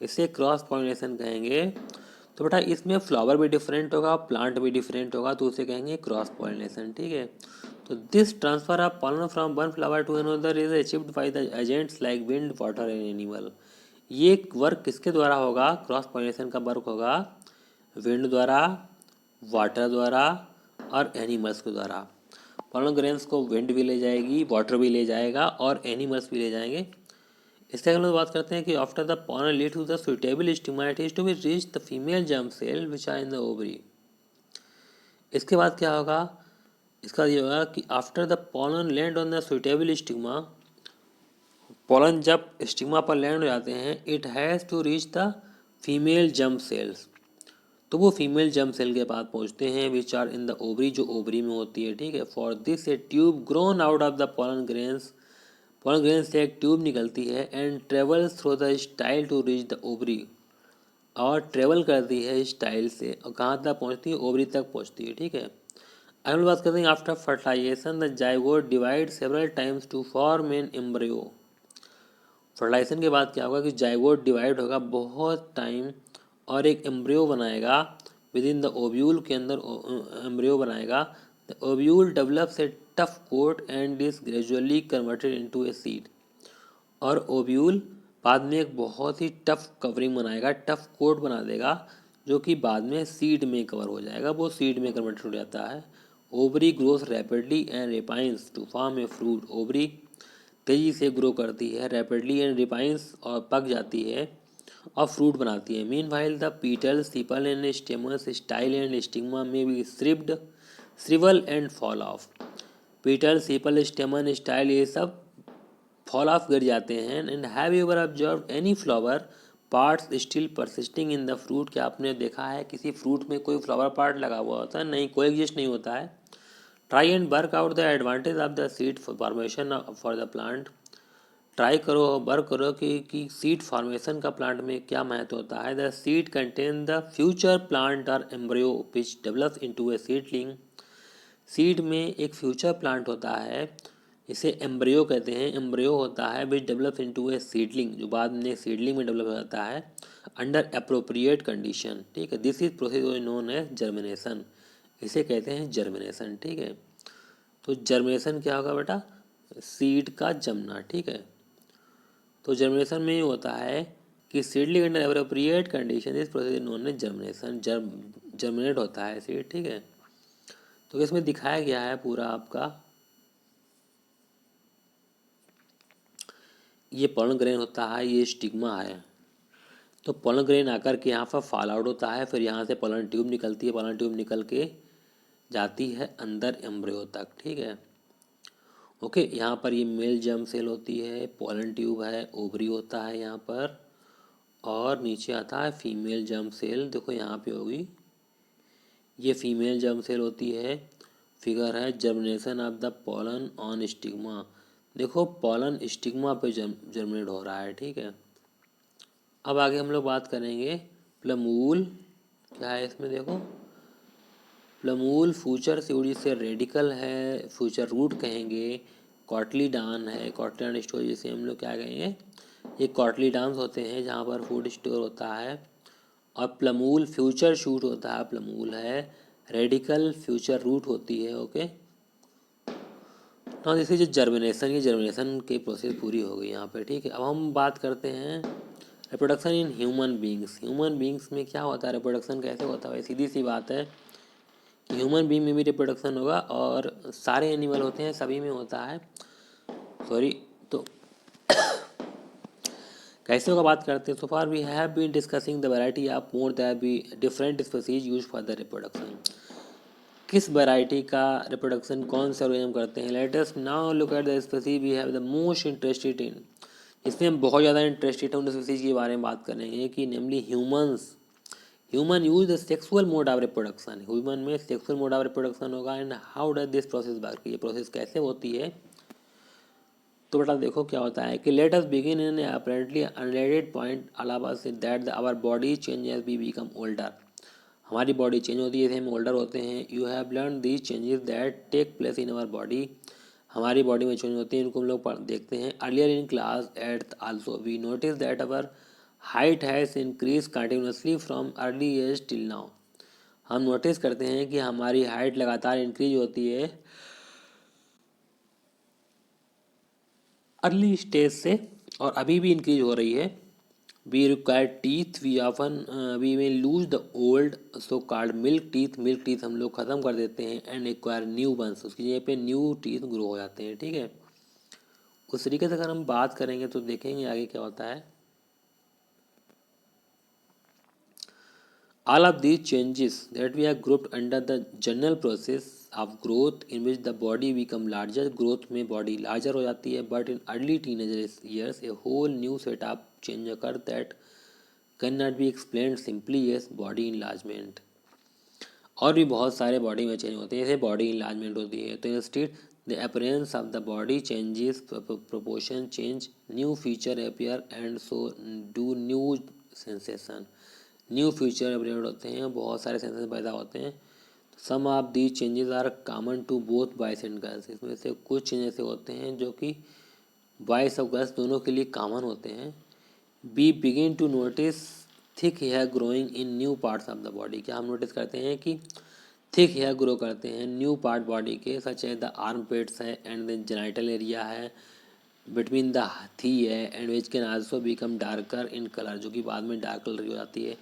इसे क्रॉस पॉलिनेशन कहेंगे। तो बेटा इसमें फ्लावर भी डिफरेंट होगा, प्लांट भी डिफरेंट होगा, तो उसे कहेंगे क्रॉस पॉलिनेशन। ठीक है। तो this transfer of pollen from one flower to another is achieved by the agents like wind, water and animal. ये वर्क किसके द्वारा होगा, क्रॉस पॉलिनेशन का वर्क होगा विंड द्वारा, वाटर द्वारा और एनिमल्स के द्वारा। pollen grains को विंड भी ले जाएगी, वाटर भी ले जाएगा और एनिमल्स भी ले जाएंगे। इसके अगले बात करते हैं कि after the pollen lead to the suitable stigma it is to be reach the female germ cell which are in the ovary. इसके बाद क्या होगा, इसका ये होगा कि after the pollen land on the suitable stigma, pollen जब stigma पर लैंड हो जाते हैं it has to reach the female germ cells, तो वो फीमेल जर्म सेल के पास पहुंचते हैं which are in the ovary, जो ओवरी में होती है। ठीक है। For this a tube grown out of the pollen grains, pollen grains से एक ट्यूब निकलती है and travels through the style to reach the ovary, और ट्रेवल करती है स्टाइल से और कहाँ तक पहुँचती है, ओवरी तक पहुँचती है। ठीक है। अगली बात करते हैं after fertilisation the zygote divide several times to form an embryo. Fertilisation के बाद क्या होगा कि जाइगोट डिवाइड होगा बहुत टाइम और एक एम्ब्रियो बनाएगा विद इन द ओव्यूल, के अंदर एम्ब्रियो बनाएगा। The ovule develops a tough coat and is gradually converted into a seed. और ओव्यूल बाद में एक बहुत ही टफ कवरिंग बनाएगा, टफ कोट बना देगा जो कि बाद में सीड में कवर हो जाएगा, वो सीड में कन्वर्टेड हो जाता है। Ovary grows rapidly and ripens to form a fruit. Ovary तेज़ी से ग्रो करती है, रैपिडली एंड रिपाइंस और पक जाती है और फ्रूट बनाती है। Meanwhile the petal sepal and stamens style and stigma may be shrivelled shrivel and fall off. Petal sepal stamen style ये सब फॉल ऑफ गिर जाते हैं। And have you ever observe any flower parts still persisting in the fruit. क्या आपने देखा है किसी फ्रूट में कोई फ्लावर पार्ट लगा हुआ होता है? नहीं, कोई एग्जिस्ट नहीं होता है। Try and work out the advantage of the seed formation for the plant. Try करो, वर्क करो कि सीड फॉर्मेशन का प्लांट में क्या महत्व होता है। The seed contain the future plant और embryo which develops into a seedling. Seed में एक फ्यूचर प्लांट होता है, इसे एम्ब्रियो कहते हैं। एम्ब्रियो होता है विच डेवलप्स इनटू ए सीडलिंग, जो बाद में सीडलिंग में डेवलप हो जाता है अंडर अप्रोप्रिएट कंडीशन। ठीक है, this is process known as germination, इसे कहते हैं जर्मिनेशन। ठीक है, तो जर्मिनेशन क्या होगा बेटा, सीड का जमना। ठीक है, तो जर्मिनेशन में ये होता है कि seedling under appropriate condition is process known as germination, germinate होता है सीड। ठीक है, तो इसमें दिखाया गया है पूरा आपका, ये पोलन ग्रेन होता है, ये स्टिग्मा है। तो पोलन ग्रेन आकर के यहाँ पर फॉल आउट होता है, फिर यहाँ से पोलन ट्यूब निकलती है, पोलन ट्यूब निकल के जाती है अंदर एम्ब्रियो तक। ठीक है, ओके, यहाँ पर ये मेल जर्म सेल होती है, पोलन ट्यूब है, ओवरी होता है यहाँ पर, और नीचे आता है फीमेल जर्म सेल। देखो यहाँ पे होगी, ये फीमेल जर्म सेल होती है। फिगर है germination of the pollen on stigma. देखो पोलन स्टिग्मा पे जर्मिनेट हो रहा है। ठीक है, अब आगे हम लोग बात करेंगे प्लमूल क्या है इसमें। देखो प्लमूल फ्यूचर सीडी से रेडिकल है, फ्यूचर रूट कहेंगे, कॉटलीडान है, कॉटलीडान स्टोर जिसे हम लोग क्या कहेंगे, ये कॉटलीडान्स होते हैं जहाँ पर फूड स्टोर होता है। और प्लमूल फ्यूचर शूट होता है, प्लमूल है, रेडिकल फ्यूचर रूट होती है। ओके, तो जैसे जो जर्मिनेशन, ये जर्मिनेशन की प्रोसेस पूरी हो गई यहाँ पे। ठीक है, अब हम बात करते हैं reproduction in human beings. Human beings में क्या होता है, रिप्रोडक्शन कैसे होता है। सीधी सी बात है कि ह्यूमन बींग में भी रिप्रोडक्शन होगा, और सारे एनिमल होते हैं सभी में होता है, सॉरी। तो कैसे होगा बात करते हैं। So far we have been discussing the variety of more that be different species use for the reproduction. किस वैरायटी का रिप्रोडक्शन कौन से ऑर्गेनिज्म करते हैं। Let us now look at the species we have the most interested in, इसमें हम बहुत ज़्यादा इंटरेस्टेड हैं उन स्पीसीज के बारे में बात करेंगे कि namely humans. Human use the sexual mode of reproduction, human में सेक्सुअल मोड ऑफ रिप्रोडक्शन होगा। And how does this process work, ये प्रोसेस कैसे होती है। तो बेटा देखो क्या होता है कि let us begin in apparently unrelated point अलावा से that our body change as we become older. हमारी बॉडी चेंज होती है जैसे हम ओल्डर होते हैं। You have learn these changes that take place in our body, हमारी बॉडी में चेंज होती है, इनको हम लोग देखते हैं। Earlier in class at also we notice that our height has increase continuously from early age till now. हम नोटिस करते हैं कि हमारी हाइट लगातार इंक्रीज होती है अर्ली स्टेज से, और अभी भी इंक्रीज हो रही है। We require teeth, we often we may lose the old so called milk teeth, milk teeth हम लोग ख़त्म कर देते हैं। एंड एक्वायर न्यू वंस, उसकी जगह पे न्यू टीथ ग्रो हो जाते हैं। ठीक है, उस तरीके से अगर हम बात करेंगे तो देखेंगे आगे क्या होता है। All of these changes that we have grouped under the general process of growth in which the body become larger, growth में body larger हो जाती है, but in early teenager years a whole new set of change occur that cannot be explained simply as body enlargement। और भी बहुत सारे body में change होते हैं, जैसे बॉडी enlargement होती है। तो instead the appearance of the body changes, proportion change, new feature appear and so do new sensation. New future update होते हैं, बहुत सारे सेंसेस पैदा होते हैं। Some of the changes are common to both boys and girls, इसमें से कुछ चेंज ऐसे होते हैं जो कि बॉयज़ और गर्ल्स दोनों के लिए कॉमन होते हैं। We begin to notice thick hair growing in new parts of the body, क्या हम नोटिस करते हैं कि थिक हेयर ग्रो करते हैं न्यू पार्ट बॉडी के, सच है द आर्म पेट्स है एंड द जेनाइटल एरिया है बिटवीन द थी है, and which can also become darker in colour, जो कि बाद में डार्क कलर की हो जाती है।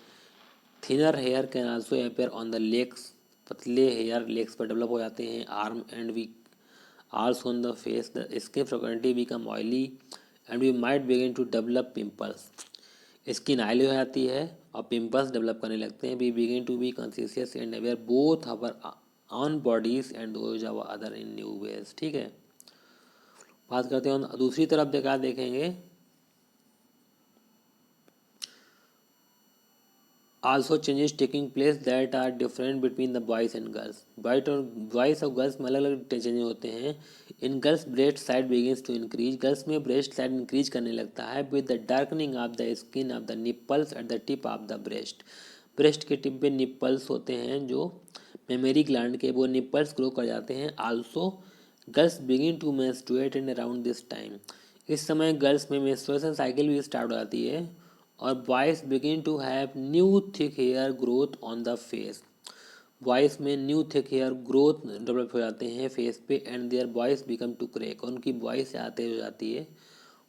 Thinner hair can also appear on the legs, पतले हेयर लेग्स पर डेवलप हो जाते हैं। Arm and we also on the face, the skin frequently become oily and we might begin to develop pimples, skin oily हो जाती है और pimples develop करने लगते हैं। We begin to be conscious and aware both our own bodies and those of other in new ways. ठीक है, बात करते हैं दूसरी तरफ देखा देखेंगे also changes taking place that are different between the boys and girls. Boys और गर्ल्स में अलग अलग चेंजेस होते हैं। In girls breast size begins to increase, girls में ब्रेस्ट साइज इंक्रीज करने लगता है with the darkening of the skin of the nipples at the tip of the breast. Breast के टिप पे निप्पल्स होते हैं जो मेमरी ग्लैंड के, वो निप्पल्स ग्रो कर जाते हैं। Also girls begin to menstruate in around this time, इस समय गर्ल्स में मेंस्ट्रुएशन साइकिल भी स्टार्ट हो जाती है। और boys begin to have new thick hair growth on the face, boys में new thick hair growth develop हो जाते हैं फेस पे। And there boys become to crack, उनकी वॉइस आते हो जाती है।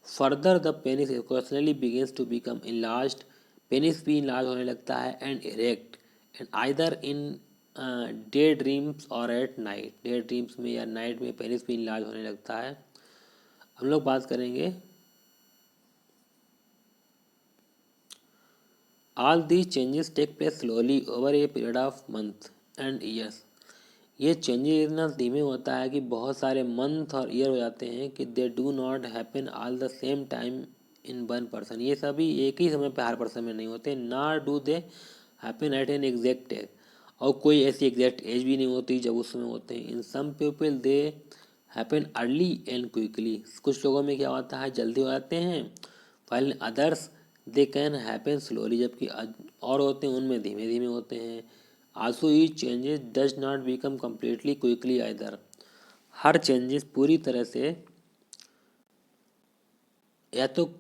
Further the penis occasionally begins to become enlarged, penis भी इनलार्ज होने लगता है। And erect and either in day dreams or at night, day dreams में या नाइट में पेनिस भी इनलार्ज होने लगता है। हम लोग बात करेंगे all these changes take place slowly over a period of month and years. ये चेंजेस इतना धीमे होता है कि बहुत सारे मंथ और ईयर हो जाते हैं कि दे do not happen all the same time in one person, ये सभी एक ही समय पे हर पर्सन में नहीं होते। नार do they happen at an exact as, और कोई ऐसी एग्जैक्ट एज भी नहीं होती जब उस समय होते हैं। In some people they happen early and quickly, कुछ लोगों में क्या होता है जल्दी हो जाते हैं, while others they can happen slowly, जबकि और होते हैं उनमें धीमे धीमे होते हैं। Also each changes does not become completely quickly either, her changes पूरी तरह से या तो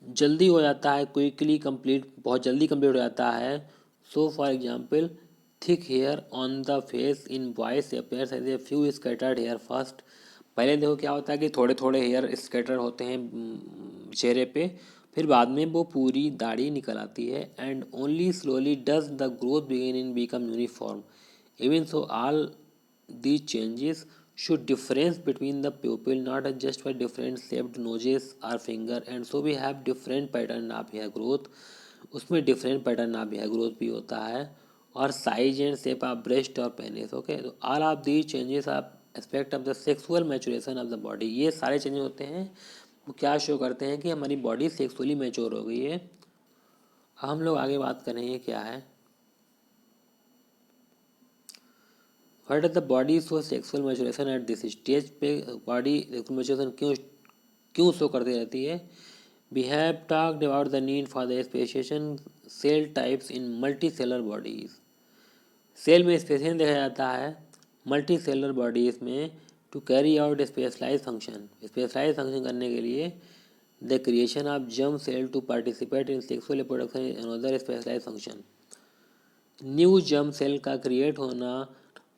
जल्दी हो जाता है, क्विकली कंप्लीट, बहुत जल्दी कंप्लीट हो जाता है। So for example thick hair on the face in boys appears as a few scattered hair first, पहले देखो क्या होता है कि थोड़े थोड़े हेयर स्कैटर होते हैं चेहरे पे, फिर बाद में वो पूरी दाढ़ी निकल आती है। And only slowly does the growth begin in become uniform, even so all these changes should difference between the pupil not just by different shaped noses or finger, and so we have different pattern of hair growth, उसमें different pattern of hair growth भी होता है। और size and shape of breast और penis. Okay, तो all of these changes of aspect of the sexual maturation of the body, ये सारे changes होते हैं वो क्या शो करते हैं कि हमारी बॉडी सेक्सुअली मैच्योर हो गई है। हम लोग आगे बात करेंगे क्या है, what is the body show sexual maturation at this stage पे, बॉडी सेक्सुअल मैचुरेशन क्यों क्यों शो करती रहती है। We have talked about the need for the speciation cell types in multicellular bodies, cell में स्पेसिएशन देखा जाता है मल्टी सेलर बॉडीज में to carry out specialise function, specialise function करने के लिए। The creation of germ cell to participate in sexual reproduction is another specialise function, new germ cell का create होना,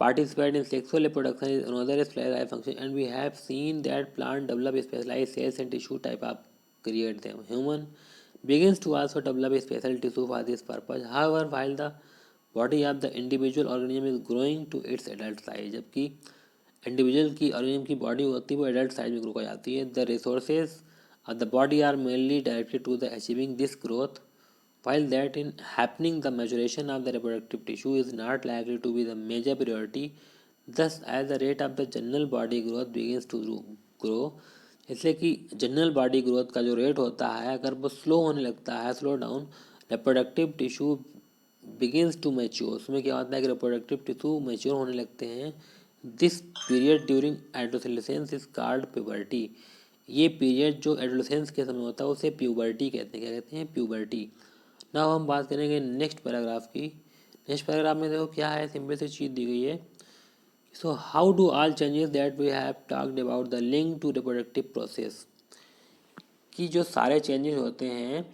participate in sexual reproduction is another specialized function, and we have seen that plant develop specialized cells and tissue type of create them. Human begins to also develop special tissue for this purpose. However, while the body of the individual organism is growing to its adult size, जबकि individual की organism की body होती है वो adult size में grow कर जाती है। The resources of the body are mainly directed to the achieving this growth, while that in happening the maturation of the reproductive tissue is not likely to be the major priority. Thus as the rate of the general body growth begins to grow, इसलिए कि general body growth का जो rate होता है अगर वो slow होने लगता है, slow down, reproductive tissue begins to mature, उसमें क्या होता है कि रिप्रोडक्टिव टिश्यू मैच्योर होने लगते हैं। This period during adolescence is called puberty, ये पीरियड जो एडोलेसेंस के समय होता है उसे प्यूबर्टी कहते हैं। क्या कहते हैं? प्यूबर्टी। ना हम बात करेंगे नेक्स्ट पैराग्राफ की। नेक्स्ट पैराग्राफ में देखो क्या है, सिंपल सी चीज़ दी गई है। So how do all changes that we have talked about the link to reproductive process, कि जो सारे चेंजेस होते हैं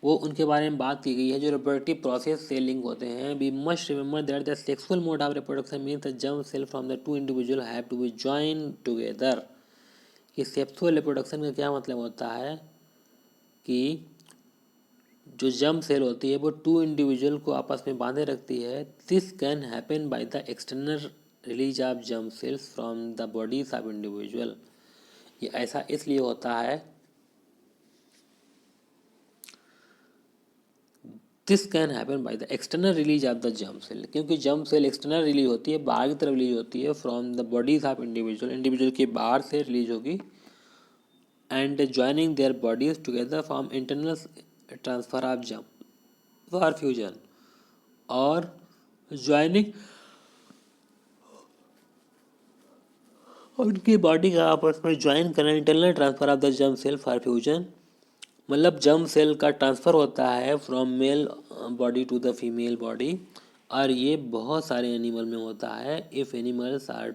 वो उनके बारे में बात की गई है जो रिप्रोडक्टिव प्रोसेस से लिंक होते हैं। We must remember that the sexual mode of reproduction means the germ cell from the two individual have to be join together. कि सेक्सुअल रिप्रोडक्शन का क्या मतलब होता है कि जो जर्म सेल होती है वो टू इंडिविजुअल को आपस में बांधे रखती है। This can happen by the external release of germ cells from the bodies of individual, ये ऐसा इसलिए होता है, this can happen by the external release of the germ cell, क्योंकि जर्म सेल एक्सटर्नल रिलीज होती है, बाहर की तरफ रिलीज होती है, from the bodies of individual, individual के बाहर से रिलीज होगी। And joining their bodies together from internal transfer of germ, for fusion और ज्वाइनिंग उनकी बॉडी का आपस में ज्वाइन करना, internal transfer of the germ cell for fusion, मतलब जर्म सेल का ट्रांसफ़र होता है from male body to the female body, और ये बहुत सारे एनिमल में होता है। If animals are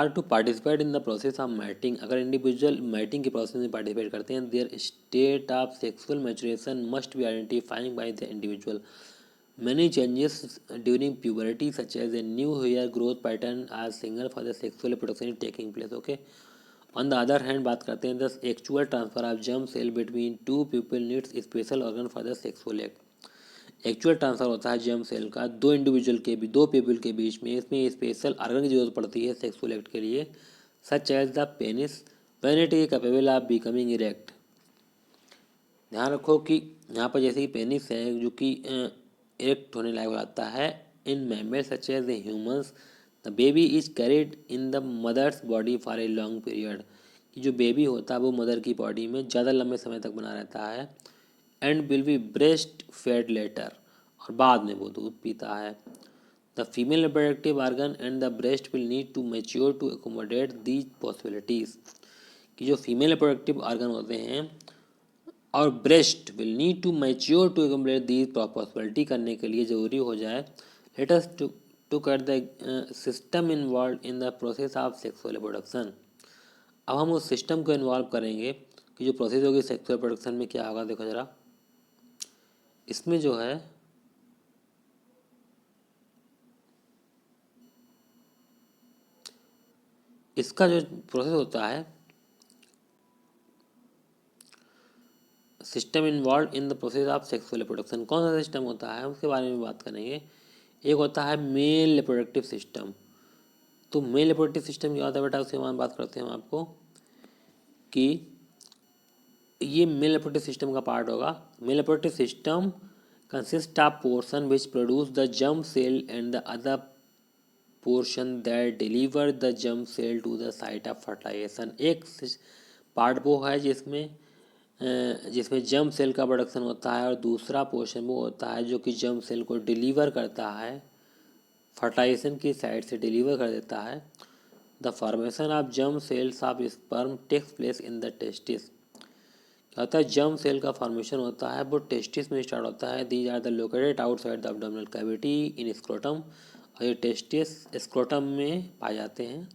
to participate in the process of mating, अगर इंडिविजुअल मैटिंग के प्रोसेस में पार्टिसिपेट करते हैं, their state of sexual maturation must be identifying by the individual. Many changes during puberty, such as a new hair growth pattern, are signal for the sexual reproduction is taking place. Okay. On the other hand, बात करते हैं the actual transfer of germ cell between two people needs special organ for the sexual act. Actual transfer होता है germ cell का दो people के बीच में, इसमें स्पेशल ऑर्गन की जरूरत पड़ती है सेक्सुअल एक्ट के लिए, such as the penis when it is capable of becoming erect. ध्यान रखो कि यहाँ पर जैसे कि पेनिस है जो कि इरेक्ट होने लायक हो जाता है, in members such as the humans the baby is carried in the mother's body for a long period, कि जो बेबी होता है वो मदर की बॉडी में ज़्यादा लंबे समय तक बना रहता है, and will be breast fed later, और बाद में वो दूध पीता है। The female reproductive organ and the breast will need to mature to accommodate these possibilities, कि जो फीमेल रिप्रोडक्टिव ऑर्गन होते हैं और breast will need to mature to accommodate the possibility करने के लिए ज़रूरी हो जाए। Let us to cut the system involve in the process of sexual reproduction. अब हम उस सिस्टम को इन्वॉल्व करेंगे कि जो प्रोसेस होगी सेक्सुअल रिप्रोडक्शन में, क्या होगा देखो ज़रा। इसमें जो है इसका जो प्रोसेस होता है, system involve in the process of sexual reproduction, कौन सा सिस्टम होता है उसके बारे में बात करेंगे। एक होता है मेल रिप्रोडक्टिव सिस्टम। तो मेल रिप्रोडक्टिव सिस्टम क्या होता है बेटा, उसके बारे में बात करते हैं हम आपको कि ये मेल रिप्रोडक्टिव सिस्टम का पार्ट होगा। Male reproductive system consist of portion which produce the germ cell and the other portion that deliver the germ cell to the site of fertilisation. एक पार्ट वो है जिसमें जर्म सेल का production होता है, और दूसरा पोर्शन वो होता है जो कि जर्म सेल को डिलीवर करता है, फर्टिलाइजेशन की साइड से डिलीवर कर देता है। The formation of germ cells of sperm takes place in the testis. क्या होता है, जर्म सेल का फॉर्मेशन होता है वो टेस्टिस में स्टार्ट होता है। These are the located outside the abdominal cavity in scrotum, और ये टेस्टिस स्क्रोटम में पाए जाते हैं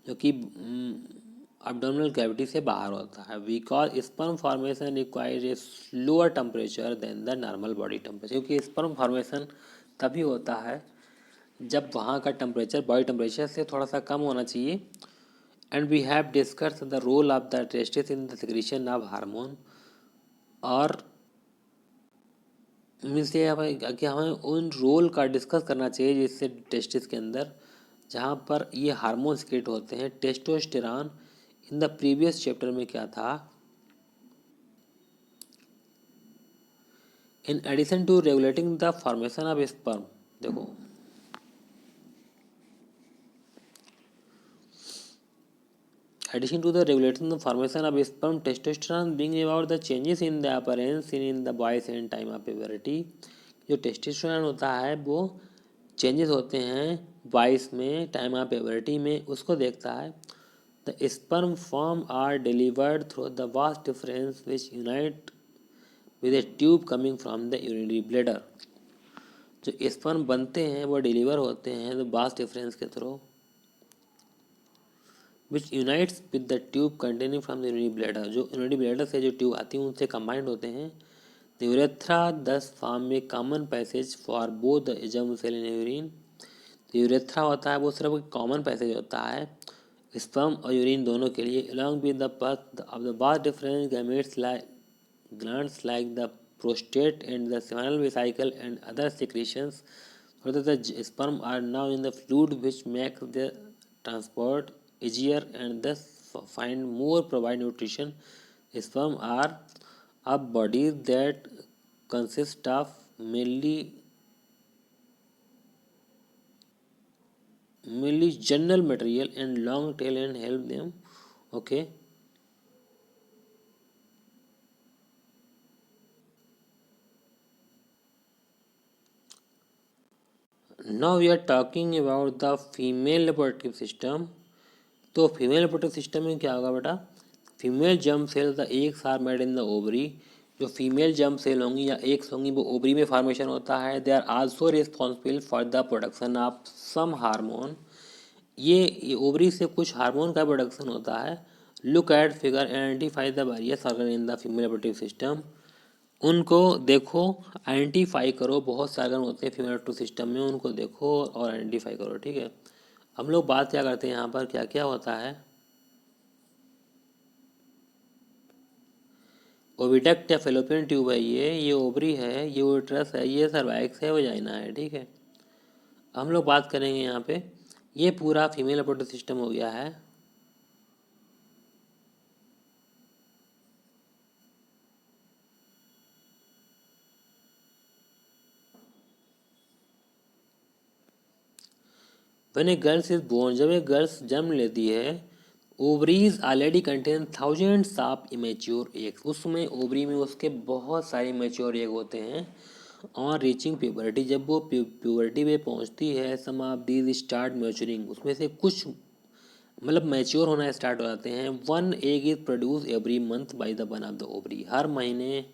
जो कि एब्डोमिनल कैविटी से बाहर होता है। Because sperm formation requires a slower temperature than the normal body temperature, क्योंकि स्पर्म फॉर्मेशन तभी होता है जब वहाँ का टेम्परेचर बॉडी टेम्परेचर से थोड़ा सा कम होना चाहिए। And we have discuss the role of the testis in the secretion of hormone, और मीन्स ये हमें कि हमें उन रोल का डिस्कस करना चाहिए जिससे टेस्टिस के अंदर जहाँ पर ये हार्मोन सिक्रेट होते हैं। Testosterone in the previous chapter में क्या था, in addition to regulating the formation of sperm, देखो addition to the regulating the formation of sperm, testosterone bring about the changes in the appearance in the boys and time of puberty। जो testosterone होता है वो changes होते हैं boys में time of puberty में, उसको देखता है। The sperm form are delivered through the vast difference which unite with a tube coming from the urinary bladder. जो स्पर्म बनते हैं वो डिलीवर होते हैं द वास्ट डिफरेंस के through which unites with the tube containing from the urinary bladder. जो urinary bladder से जो ट्यूब आती हैं उनसे कंबाइंड होते हैं। द यूरेथ्रा दस फॉर्म में common passage for both the germ cell and urine. Urethra होता है वो सिर्फ एक कॉमन पैसेज होता है स्पर्म और यूरिन दोनों के लिए। Along with the path of the vast difference gametes like glands like the prostate and the seminal vesicle and other secretions, so that the sperm are now in the fluid which makes the transport easier and thus find more provide nutrition. Sperm are of bodies that consist of mainly general material and long tail and help them, okay, now we are talking about the female reproductive system. तो female reproductive system में क्या होगा बेटा, female germ cell the eggs are made in the ovary. जो female germ cell होंगी या eggs होंगी वो ओवरी में फॉर्मेशन होता है। They are also responsible for the production of some hormone. ये ओवरी से कुछ हार्मोन का प्रोडक्शन होता है। Look at figure and identify the various organ in the female reproductive system. उनको देखो, आइडेंटिफाई करो, बहुत सारे ऑर्गन होते हैं फीमेल रिप्रोडक्टिव सिस्टम में, उनको देखो और आइडेंटिफाई करो। ठीक है, हम लोग बात क्या करते हैं यहाँ पर, क्या क्या होता है। ओविडक्ट या फेलोपियन ट्यूब है, ये ओवरी है, ये यूट्रस है, ये सर्वाइक्स है, वजाइना है। ठीक है, हम लोग बात करेंगे यहाँ पे, ये पूरा फीमेल रिप्रोडक्टिव सिस्टम हो गया है। When a girls is born, जब एक गर्ल्स जन्म लेती है, ovaries already contain thousands of immature eggs. उसमें ओवरी में उसके बहुत सारे इमेच्योर एग होते हैं। और रीचिंग प्यूबर्टी, जब वो प्यूबर्टी पे पहुंचती है, some of these start maturing, उसमें से कुछ मतलब मैच्योर होना स्टार्ट हो जाते हैं। One egg is produce every month by the one of the ovary. हर महीने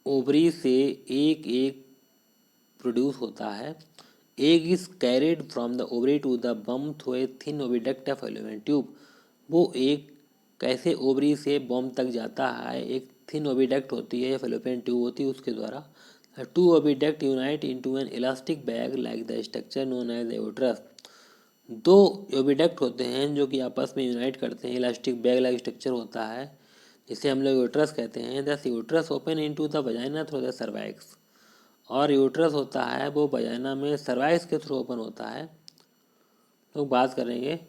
ओवरी से एक एग प्रोड्यूस होता है। Egg is carried from the ovary to the बम थ्रू ए थिन ओविडक्ट या फेलोपियन ट्यूब। वो एग कैसे ओवरी से बम तक जाता है, एक थिन ओविडक्ट होती है या फेलोपियन ट्यूब होती है, उसके द्वारा। Two oviduct unite into an elastic bag like the structure known as uterus. दो ओविडक्ट होते हैं जो कि आपस में यूनाइट करते हैं, इलास्टिक बैग लाइक स्ट्रक्चर होता है जिसे हम लोग यूट्रस कहते हैं। दस uterus open into the vagina through the cervix. और यूट्रस होता है वो वजाइना में सर्वाइक्स के थ्रू ओपन होता है। तो बात करेंगे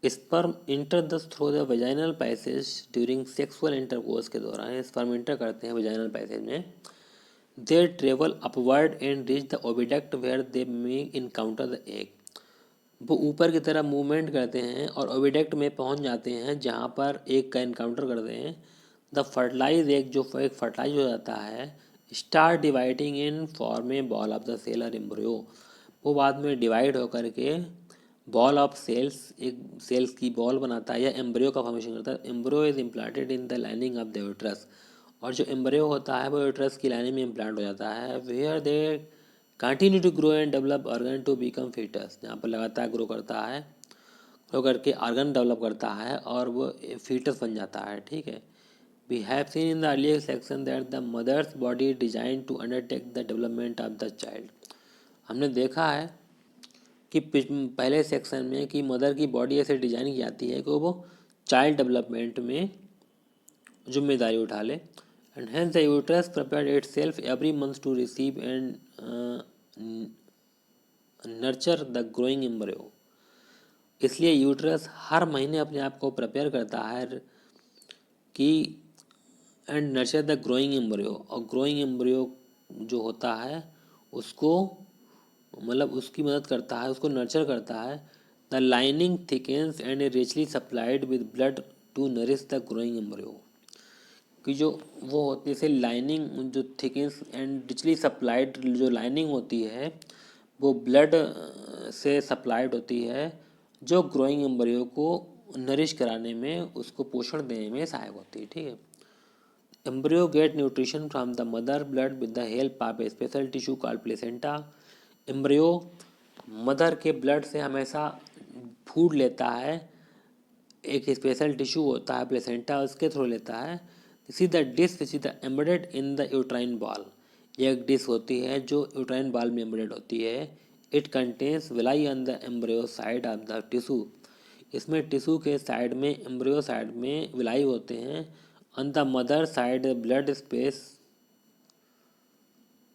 sperm enter the through the vaginal passage during sexual intercourse के दौरान स्पर्म इंटर करते हैं वजाइनल पैसेज में। They travel upward and reach the oviduct where they may encounter the egg. वो ऊपर की तरफ मूवमेंट करते हैं और ओविडक्ट में पहुंच जाते हैं जहां पर एग का इनकाउंटर करते हैं। द फर्टिलाइज एग, जो एक फर्टिलाइज हो जाता है, start dividing in form a ball of the cell और एम्ब्रियो। वो बाद में डिवाइड होकर के बॉल ऑफ सेल्स, एक सेल्स की बॉल बनाता है या एम्ब्रियो का फॉर्मेशन करता है। Embryo is implanted in the lining of the uterus. और जो एम्ब्रियो होता है वो यूट्रस की लाइनिंग में इम्प्लांट हो जाता है। Where they continue to grow and develop organ to become foetus, जहाँ पर लगातार ग्रो करता है, ग्रो करके ऑर्गन डेवलप करता है और वो फीटस बन जाता है। ठीक है, we have seen in the earlier section that the mother's body design to undertake the development of the child. हमने देखा है कि पहले सेक्शन में कि मदर की बॉडी ऐसे डिजाइन की जाती है कि वो चाइल्ड डेवलपमेंट में जिम्मेदारी उठा ले। And hence the uterus prepare itself every month to receive and nurture the growing embryo. इसलिए यूट्रस हर महीने अपने आप को प्रिपेयर करता है कि and nurture the growing embryo. और ग्रोइंग एम्ब्रियो जो होता है उसको मतलब उसकी मदद करता है, उसको नर्चर करता है। The lining thickens and richly supplied with blood to nourish the growing embryo. कि जो वो होती है जैसे लाइनिंग जो थिकेंस एंड रिचली सप्लाइड, जो लाइनिंग होती है वो ब्लड से सप्लाइड होती है, जो ग्रोइंग एम्ब्रियो को नरिश कराने में, उसको पोषण देने में सहायक होती है। ठीक है, embryo get nutrition from the mother blood with the help of a special tissue called placenta. Embryo mother के ब्लड से हमेशा फूड लेता है, एक स्पेशल टिश्यू होता है प्लेसेंटा, उसके थ्रू लेता है। इसी the dish which is the embedded in the uterine ball. ये एक डिश होती है जो यूट्राइन बॉल में एम्बेडेड होती है। It contains villi on the embryo side of the tissue. इसमें टिश्यू के साइड में, एम्ब्रियो साइड में विलाई होते हैं। On the mother side blood space,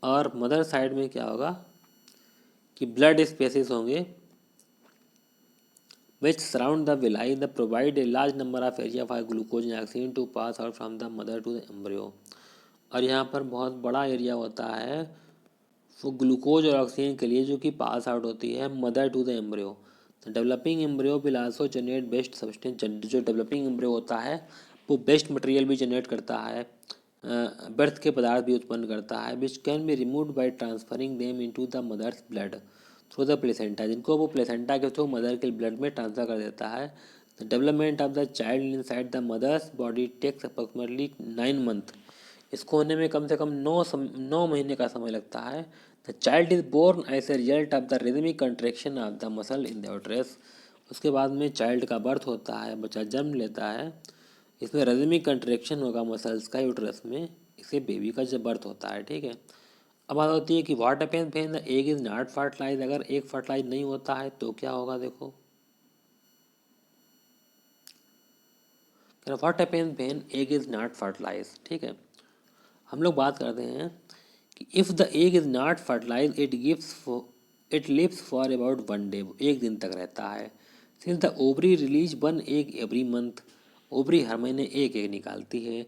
और मदर साइड में क्या होगा कि ब्लड स्पेसेस होंगे which surround the villi that provide a large number of area for glucose and oxygen to pass out from the mother to the embryo। और यहाँ पर बहुत बड़ा एरिया होता है वो ग्लूकोज और ऑक्सीजन के लिए जो कि पास आउट होती है mother to the embryo. Developing embryo will also generate best substance. जो डेवलपिंग एम्ब्रियो होता है वो बेस्ट मटेरियल भी जनरेट करता है, बर्थ के पदार्थ भी उत्पन्न करता है, which can be removed by transferring them into the mother's blood through the placenta, जिनको वो प्लेसेंटा के थ्रू मदर के ब्लड में ट्रांसफर कर देता है। The development of the child inside the mother's body takes approximately 9 month. इसको होने में कम से कम 9 महीने का समय लगता है। The child is born as a result of the rhythmic contraction of the muscle in the uterus. उसके बाद में चाइल्ड का बर्थ होता है, बच्चा जन्म लेता है, इसमें रिदमिक कंट्रैक्शन होगा मसल्स का यूट्रस में, इससे बेबी का जब बर्थ होता है। ठीक है, अब बात होती है कि what happens when the egg is not fertilize. अगर एग फर्टिलाइज नहीं होता है तो क्या होगा, देखो what happens when egg is not fertilize. ठीक है, हम लोग बात करते हैं कि if the egg is not fertilize it lives for about 1 day, 1 दिन तक रहता है। Since the ovary release 1 egg every month, ovary हर महीने एक एग निकालती है।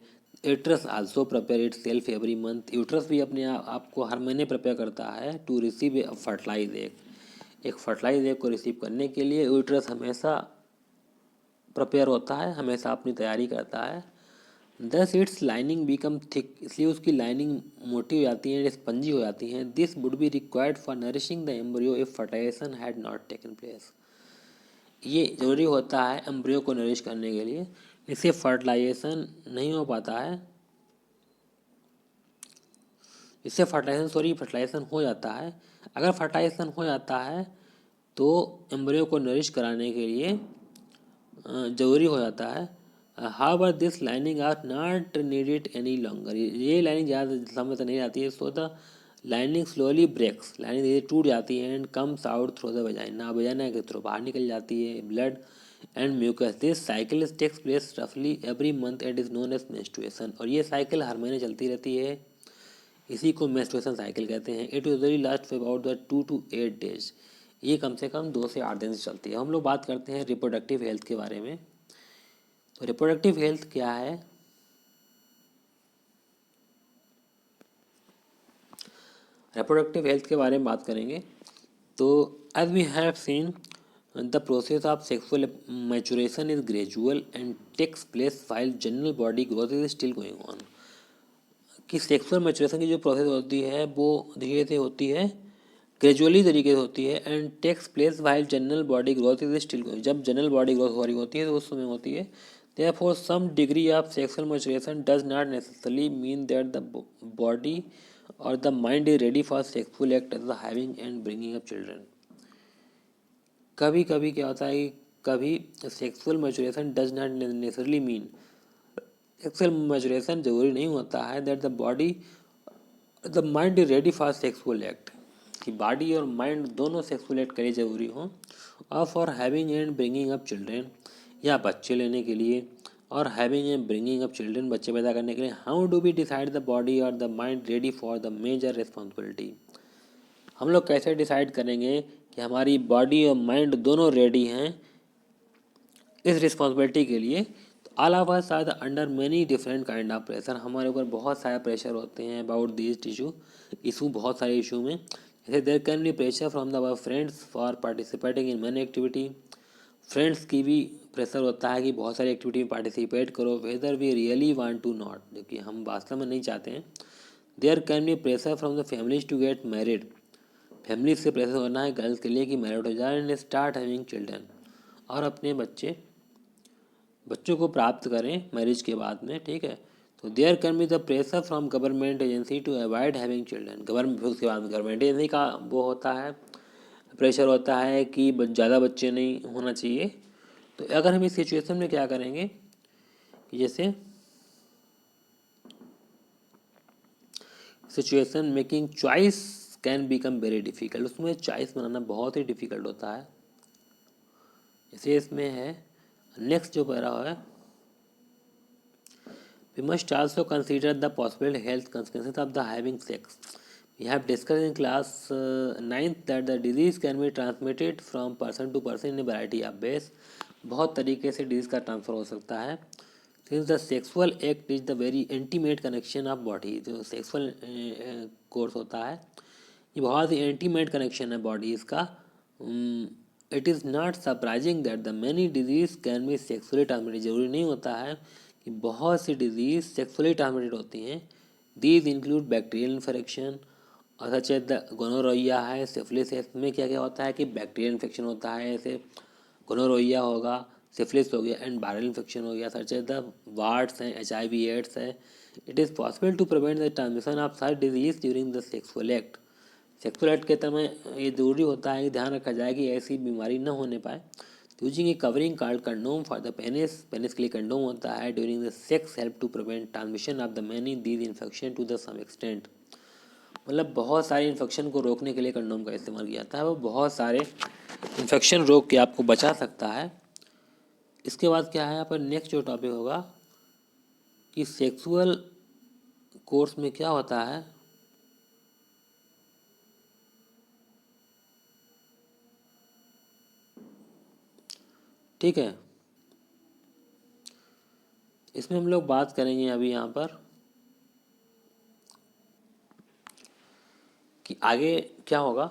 Uterus also prepare itself every month, uterus भी अपने आप को हर महीने प्रिपेयर करता है to receive a fertilise egg. एक फर्टिलाइज एग को रिसीव करने के लिए यूट्रस हमेशा प्रिपेयर होता है, हमेशा अपनी तैयारी करता है। दस इट्स लाइनिंग बिकम थिक, इसलिए उसकी लाइनिंग मोटी हो जाती है, स्पंजी हो जाती हैं। This would be required for nourishing the embryo if fertilisation had not taken place. ये जरूरी होता है एम्ब्रियो को नरिश करने के लिए, इससे फर्टिलाइजेशन नहीं हो पाता है, इससे फर्टिलाइजेशन हो जाता है। अगर फर्टिलाइजेशन हो जाता है तो एम्ब्रियो को नरिश कराने के लिए ज़रूरी हो जाता है। However this lining are not needed any longer, ये लाइनिंग ज़्यादा समय तक नहीं आती है। So the lining slowly breaks, lining धीरे टूट जाती है and comes out through the vagina, vagina के थ्रू बाहर निकल जाती है blood and mucus. This cycle takes place रफली every month and is known as menstruation, और ये साइकिल हर महीने चलती रहती है, इसी को मेंस्ट्रुएशन साइकिल कहते हैं। It usually last for about the 2 to 8 days, ये कम से कम 2 से 8 दिन से चलती है। हम लोग बात करते हैं रिप्रोडक्टिव हेल्थ के बारे में। तो रिप्रोडक्टिव हेल्थ क्या है, रिप्रोडक्टिव हेल्थ के बारे में बात करेंगे तो as we have seen the process of sexual maturation is gradual and takes place while general body growth is still going on. कि सेक्सुअल मैचुरेशन की जो प्रोसेस होती है वो धीरे से होती है, ग्रेजुअली तरीके से होती है, and takes place while general body growth is still going. जब जनरल बॉडी ग्रोथ हो रही होती है तो उस समय होती है। Therefore, some degree of sexual maturation does not necessarily mean that the body or the mind is ready for sexual act as the having and bringing up children. कभी कभी क्या होता है कि कभी sexual maturation does not necessarily mean, sexual maturation जरूरी नहीं होता है that the body the mind is ready for sexual act, कि बॉडी और माइंड दोनों सेक्सुअल एक्ट करे जरूरी हों, और for having and bringing up children, या बच्चे लेने के लिए, और having and bringing up children, बच्चे पैदा करने के लिए। How do we decide the body और the mind ready for the major responsibility, हम लोग कैसे डिसाइड करेंगे कि हमारी बॉडी और माइंड दोनों रेडी हैं इस रिस्पॉन्सिबिलिटी के लिए। तो all of us are under many different kind of pressure, हमारे ऊपर बहुत सारे प्रेशर होते हैं अबाउट दिस इशू, बहुत सारे इशू में। जैसे there can be pressure from the friends for participating in many activity, friends की भी प्रेशर होता है कि बहुत सारी एक्टिविटी में पार्टिसिपेट करो, whether we really want to not, जो कि हम वास्तव में नहीं चाहते हैं। There can be pressure from the families to get married, family से प्रेशर होना है गर्ल्स के लिए कि मैरिड हो जाए एंड स्टार्ट हैविंग चिल्ड्रन, और अपने बच्चों को प्राप्त करें मैरिज के बाद में। ठीक है, तो there can be the pressure from government agency to avoid having children, government उसके बाद गवर्नमेंट एजेंसी का वो होता है, प्रेशर होता है कि ज़्यादा बच्चे नहीं होना चाहिए। तो अगर हम इस सिचुएशन में क्या करेंगे कि जैसे situation making choice can become very difficult, उसमें चॉइस बनाना बहुत ही डिफ़िकल्ट होता है। जैसे इसमें है नेक्स्ट जो पैरा है, we must also consider the possible health consequences of the having sex. We have discuss in class 9th that the disease can be transmitted from person to person in variety of ways, बहुत तरीके से disease का transfer हो सकता है। Since the sexual act is the very intimate connection of body, जो sexual course होता है ये बहुत ही इंटीमेट कनेक्शन है बॉडीज़ का it is not surprising that the many disease can be sexually transmitted. जरूरी नहीं होता है कि बहुत सी डिजीज सेक्सुअली ट्रांसमिटेड होती हैं। दीज इंक्लूड बैक्टीरियल इन्फेक्शन और सच है द गोनोरोइया है, सिफिलिस है। इसमें क्या क्या होता है कि बैक्टीरियल इन्फेक्शन होता है, जैसे गोनोरोइया होगा, सिफिलिस हो गया एंड वायरल इन्फेक्शन हो गया, सच है द वार्ड्स हैं, HIV एड्स है। It is possible to prevent the transmission of such disease during the sexual act. Sexual act के समय ये जरूरी होता है कि ध्यान रखा जाए कि ऐसी बीमारी न होने पाए। Using a covering called condom for the penis, penis के लिए कंडोम होता है during the sex help to prevent transmission of the many these infection to the some extent. मतलब बहुत सारे इन्फेक्शन को रोकने के लिए कंडोम का इस्तेमाल किया जाता है, वो बहुत सारे इन्फेक्शन रोक के आपको बचा सकता है। इसके बाद क्या है यहाँ पर नेक्स्ट जो टॉपिक होगा कि सेक्सुअल कोर्स में क्या होता है। ठीक है, इसमें हम लोग बात करेंगे अभी यहाँ पर कि आगे क्या होगा।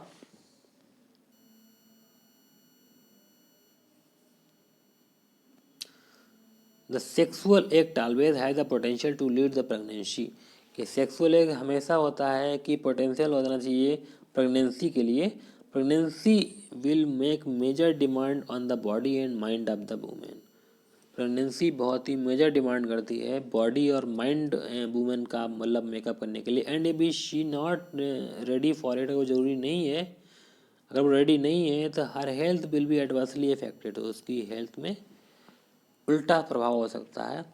The sexual act always has the potential to lead the pregnancy. कि सेक्सुअल एक्ट हमेशा होता है कि पोटेंशियल होना चाहिए प्रेगनेंसी के लिए। Pregnancy will make major demand on the body and mind of the women. Pregnancy बहुत ही मेजर डिमांड करती है बॉडी और माइंड वुमेन का, मतलब मेकअप करने के लिए। And be she not ready for it, वो ज़रूरी नहीं है। अगर वो रेडी नहीं है तो her health will be adversely affected, तो उसकी हेल्थ में उल्टा प्रभाव हो सकता है।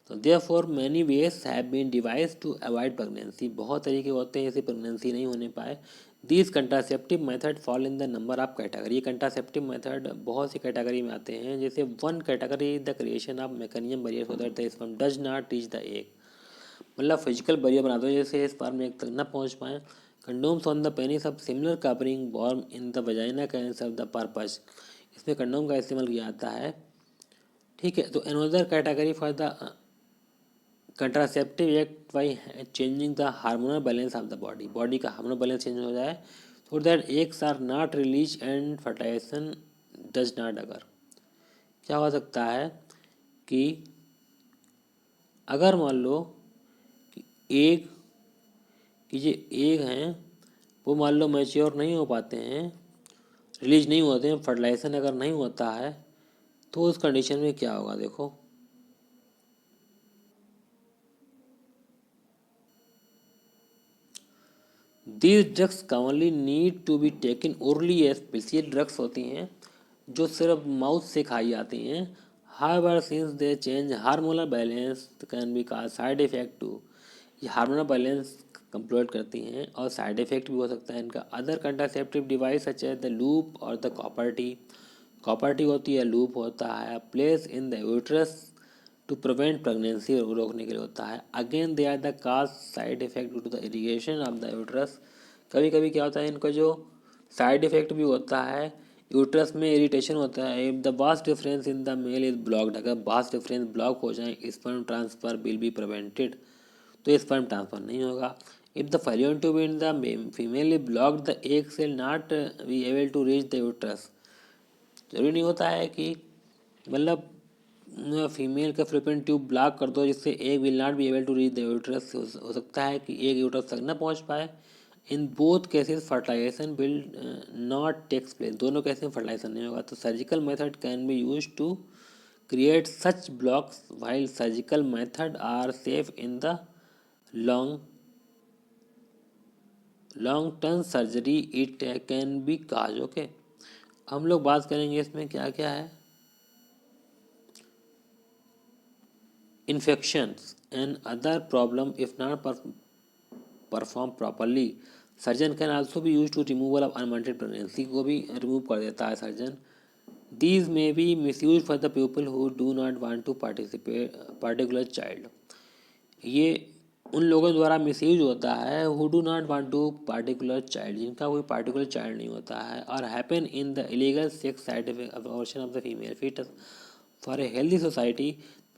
तो therefore many ways have been device to avoid pregnancy. बहुत तरीके होते हैं ऐसे प्रेगनेंसी नहीं होने पाए। These contraceptive method fall in the number of category. ये कंट्रासेप्टिव मेथड बहुत सी कैटेगरी में आते हैं, जैसे one category is the creation of mechanism barrier so that the sperm does not reach the egg. मतलब फिजिकल बैरियर बना दो जैसे स्पर्म एग तक न पहुंच पाए। Condoms on the penis of similar covering worn in the vagina can serve the purpose. इसमें condom का इस्तेमाल किया जाता है। ठीक है, तो another category for the contraceptive act by changing the hormonal balance of the body. Body का हार्मोनल बैलेंस चेंज हो जाए so that eggs are not release and fertilisation does not occur. क्या हो सकता है कि अगर मान लो कि एग कि जो एग हैं वो मान लो मैच्योर नहीं हो पाते हैं, रिलीज नहीं होते हैं, फर्टिलाइजेशन अगर नहीं होता है तो उस कंडीशन में क्या होगा देखो। These drugs commonly need to be taken orally. Special drugs होती हैं जो सिर्फ माउथ से खाई जाती हैं। However since they change hormonal balance can be cause side effect too. ये हार्मोनल बैलेंस कंप्लीट करती हैं और साइड इफेक्ट भी हो सकता है इनका। अदर कंट्रासेप्टिव डिवाइस सच है द लूप और the copper T. Copper T होती है, लूप होता है, place in the uterus to prevent pregnancy, रोकने के लिए होता है। Again they are the cause side effect to the irrigation of the uterus. कभी कभी क्या होता है इनका जो साइड इफेक्ट भी होता है, यूट्रस में इरिटेशन होता है। If the vast deferens in the male is blocked, अगर वास्ट डिफरेंस ब्लॉक हो जाए sperm transfer will be prevented, तो स्पर्म ट्रांसफर नहीं होगा। If the fallopian tube in the female is blocked the egg cell not be able to reach the uterus. जरूरी नहीं होता है कि मतलब फीमेल का फ्लोपियन ट्यूब ब्लॉक कर दो जिससे egg will not be able to reach the uterus. हो सकता है कि एग यूट्रस तक न पहुंच पाए। In both cases fertilisation will not takes place, दोनों केसेस में फर्टिलाइजेशन नहीं होगा। तो surgical method can be use to create such blocks while surgical method are safe in the long long term surgery it can be cause. Okay, हम लोग बात करेंगे इसमें क्या क्या है। Infections and other problem if not performed properly. Surgeon can also be used to removal of unwanted pregnancy, को भी remove कर देता है surgeon. These may be misused for the people who do not want to participate particular child। ये उन लोगों द्वारा misuse होता है who do not want to particular child, जिनका कोई particular child नहीं होता है। और happen in the illegal sex side abortion of the female fetus। For a healthy society,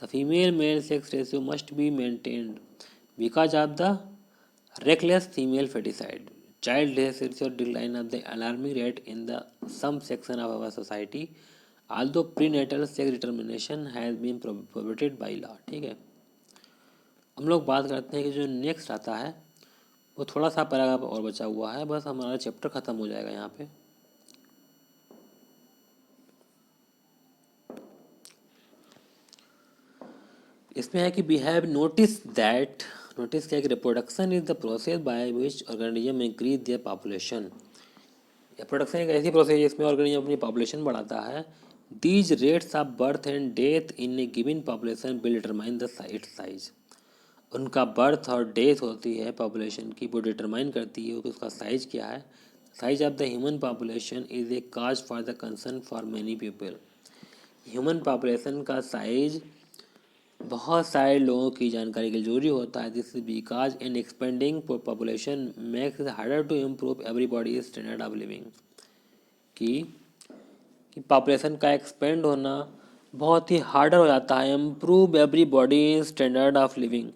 the female-male sex ratio must be maintained because of the reckless female feticide। child death rates or decline at the alarming rate in the some section of our society, although prenatal sex determination has been prohibited by law। ठीक है, हम लोग बात करते हैं कि जो next आता है वो थोड़ा सा पैराग्राफ और बचा हुआ है, बस हमारा चैप्टर ख़त्म हो जाएगा यहाँ पे। इसमें है कि we have notice that, notice क्या कि reproduction is the process by which organism increase their population. Reproduction एक ऐसी प्रोसेस है जिसमें ऑर्गेनिज्म अपनी पॉपुलेशन बढ़ाता है। These rates of birth and death in A given population will determine the it's size. उनका बर्थ और डेथ होती है पॉपुलेशन की, वो डिटरमाइन करती है कि उसका साइज क्या है। Size of the human population is a cause for the concern for many people. Human population का साइज बहुत सारे लोगों की जानकारी के लिए जरूरी होता है। This because in expanding population makes harder to improve everybody standard of living. कि पॉपुलेशन का एक्सपेंड होना बहुत ही हार्डर हो जाता है। Improve everybody standard of living,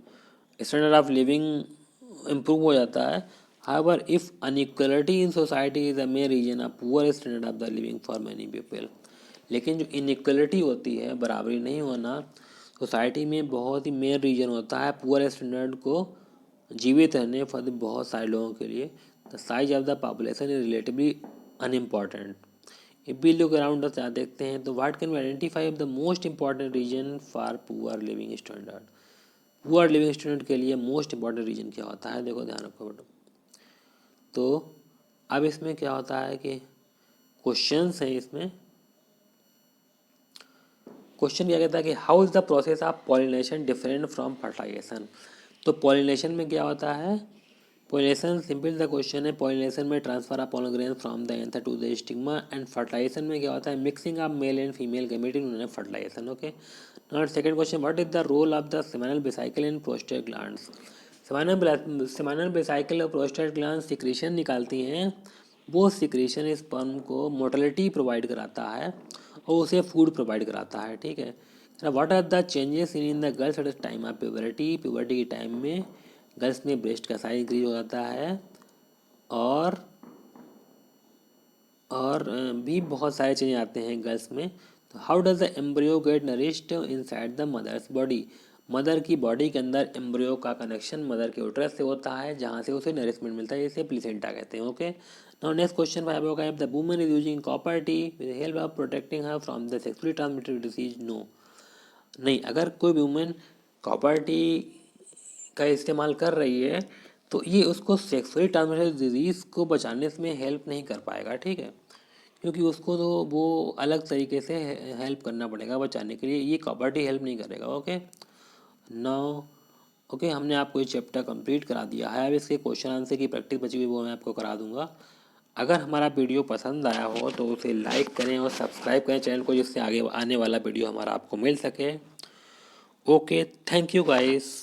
standard of living improve हो जाता है। However if inequality in society is the main reason of poor standard of the living for many people. लेकिन जो इनइक्वलिटी होती है, बराबरी नहीं होना, सोसाइटी में बहुत ही मेन रीजन होता है पुअर स्टैंडर्ड को जीवित रहने फॉर बहुत सारे लोगों के लिए। The size of the population is relatively unimportant. If we look around us, देखते हैं तो what can we identify the most important reason for poor living standard. Poor living standard के लिए मोस्ट इंपॉर्टेंट रीजन क्या होता है, देखो ध्यान रखो बेटो। तो अब इसमें क्या होता है कि क्वेश्चंस हैं। इसमें क्वेश्चन क्या कहता है कि how is the process of pollination different from fertilisation. तो पॉलिनेशन में क्या होता है, पॉलिनेशन सिंपल सा क्वेश्चन है। पॉलिनेशन में transfer of pollen grain from the anther to the stigma. And fertilisation में क्या होता है, mixing of male and female gamete in fertilisation. Okay, now second question, what is the role of the seminal vesicle in prostate glands. Seminal vesicle और prostate glands secretion निकालती हैं। वो secretion sperm को motility provide कराता है और उसे food provide कराता है। ठीक है, what are the changes in the girls at the time of puberty. Puberty के टाइम में गर्ल्स में ब्रेस्ट का साइज इंक्रीज हो जाता है और भी बहुत सारे चेंज आते हैं गर्ल्स में। तो how does the embryo get nourished inside the mother's body. Mother की बॉडी के अंदर एम्ब्रियो का कनेक्शन मदर के उटरस से होता है, जहाँ से उसे नरिशमेंट मिलता है, इसे प्लेसेंटा कहते हैं। Okay, now next question five होगा, if the woman is using copper T with help of protecting her from the sexually transmitted disease. No, नहीं, अगर कोई वुमेन कॉपर टी का इस्तेमाल कर रही है तो ये उसको सेक्सुअली ट्रांसमिटेड डिजीज़ को बचाने में हेल्प नहीं कर पाएगा। ठीक है, क्योंकि उसको तो वो अलग तरीके से हेल्प करना पड़ेगा बचाने के लिए, ये कॉपर टी हेल्प नहीं करेगा। ओके, नाउ ओके, हमने आपको ये चैप्टर कंप्लीट करा दिया है। अब इसके क्वेश्चन आंसर की प्रैक्टिस बची हुई वो मैं आपको करा दूंगा। अगर हमारा वीडियो पसंद आया हो तो उसे लाइक करें और सब्सक्राइब करें चैनल को, जिससे आगे आने वाला वीडियो हमारा आपको मिल सके। Okay, thank you guys.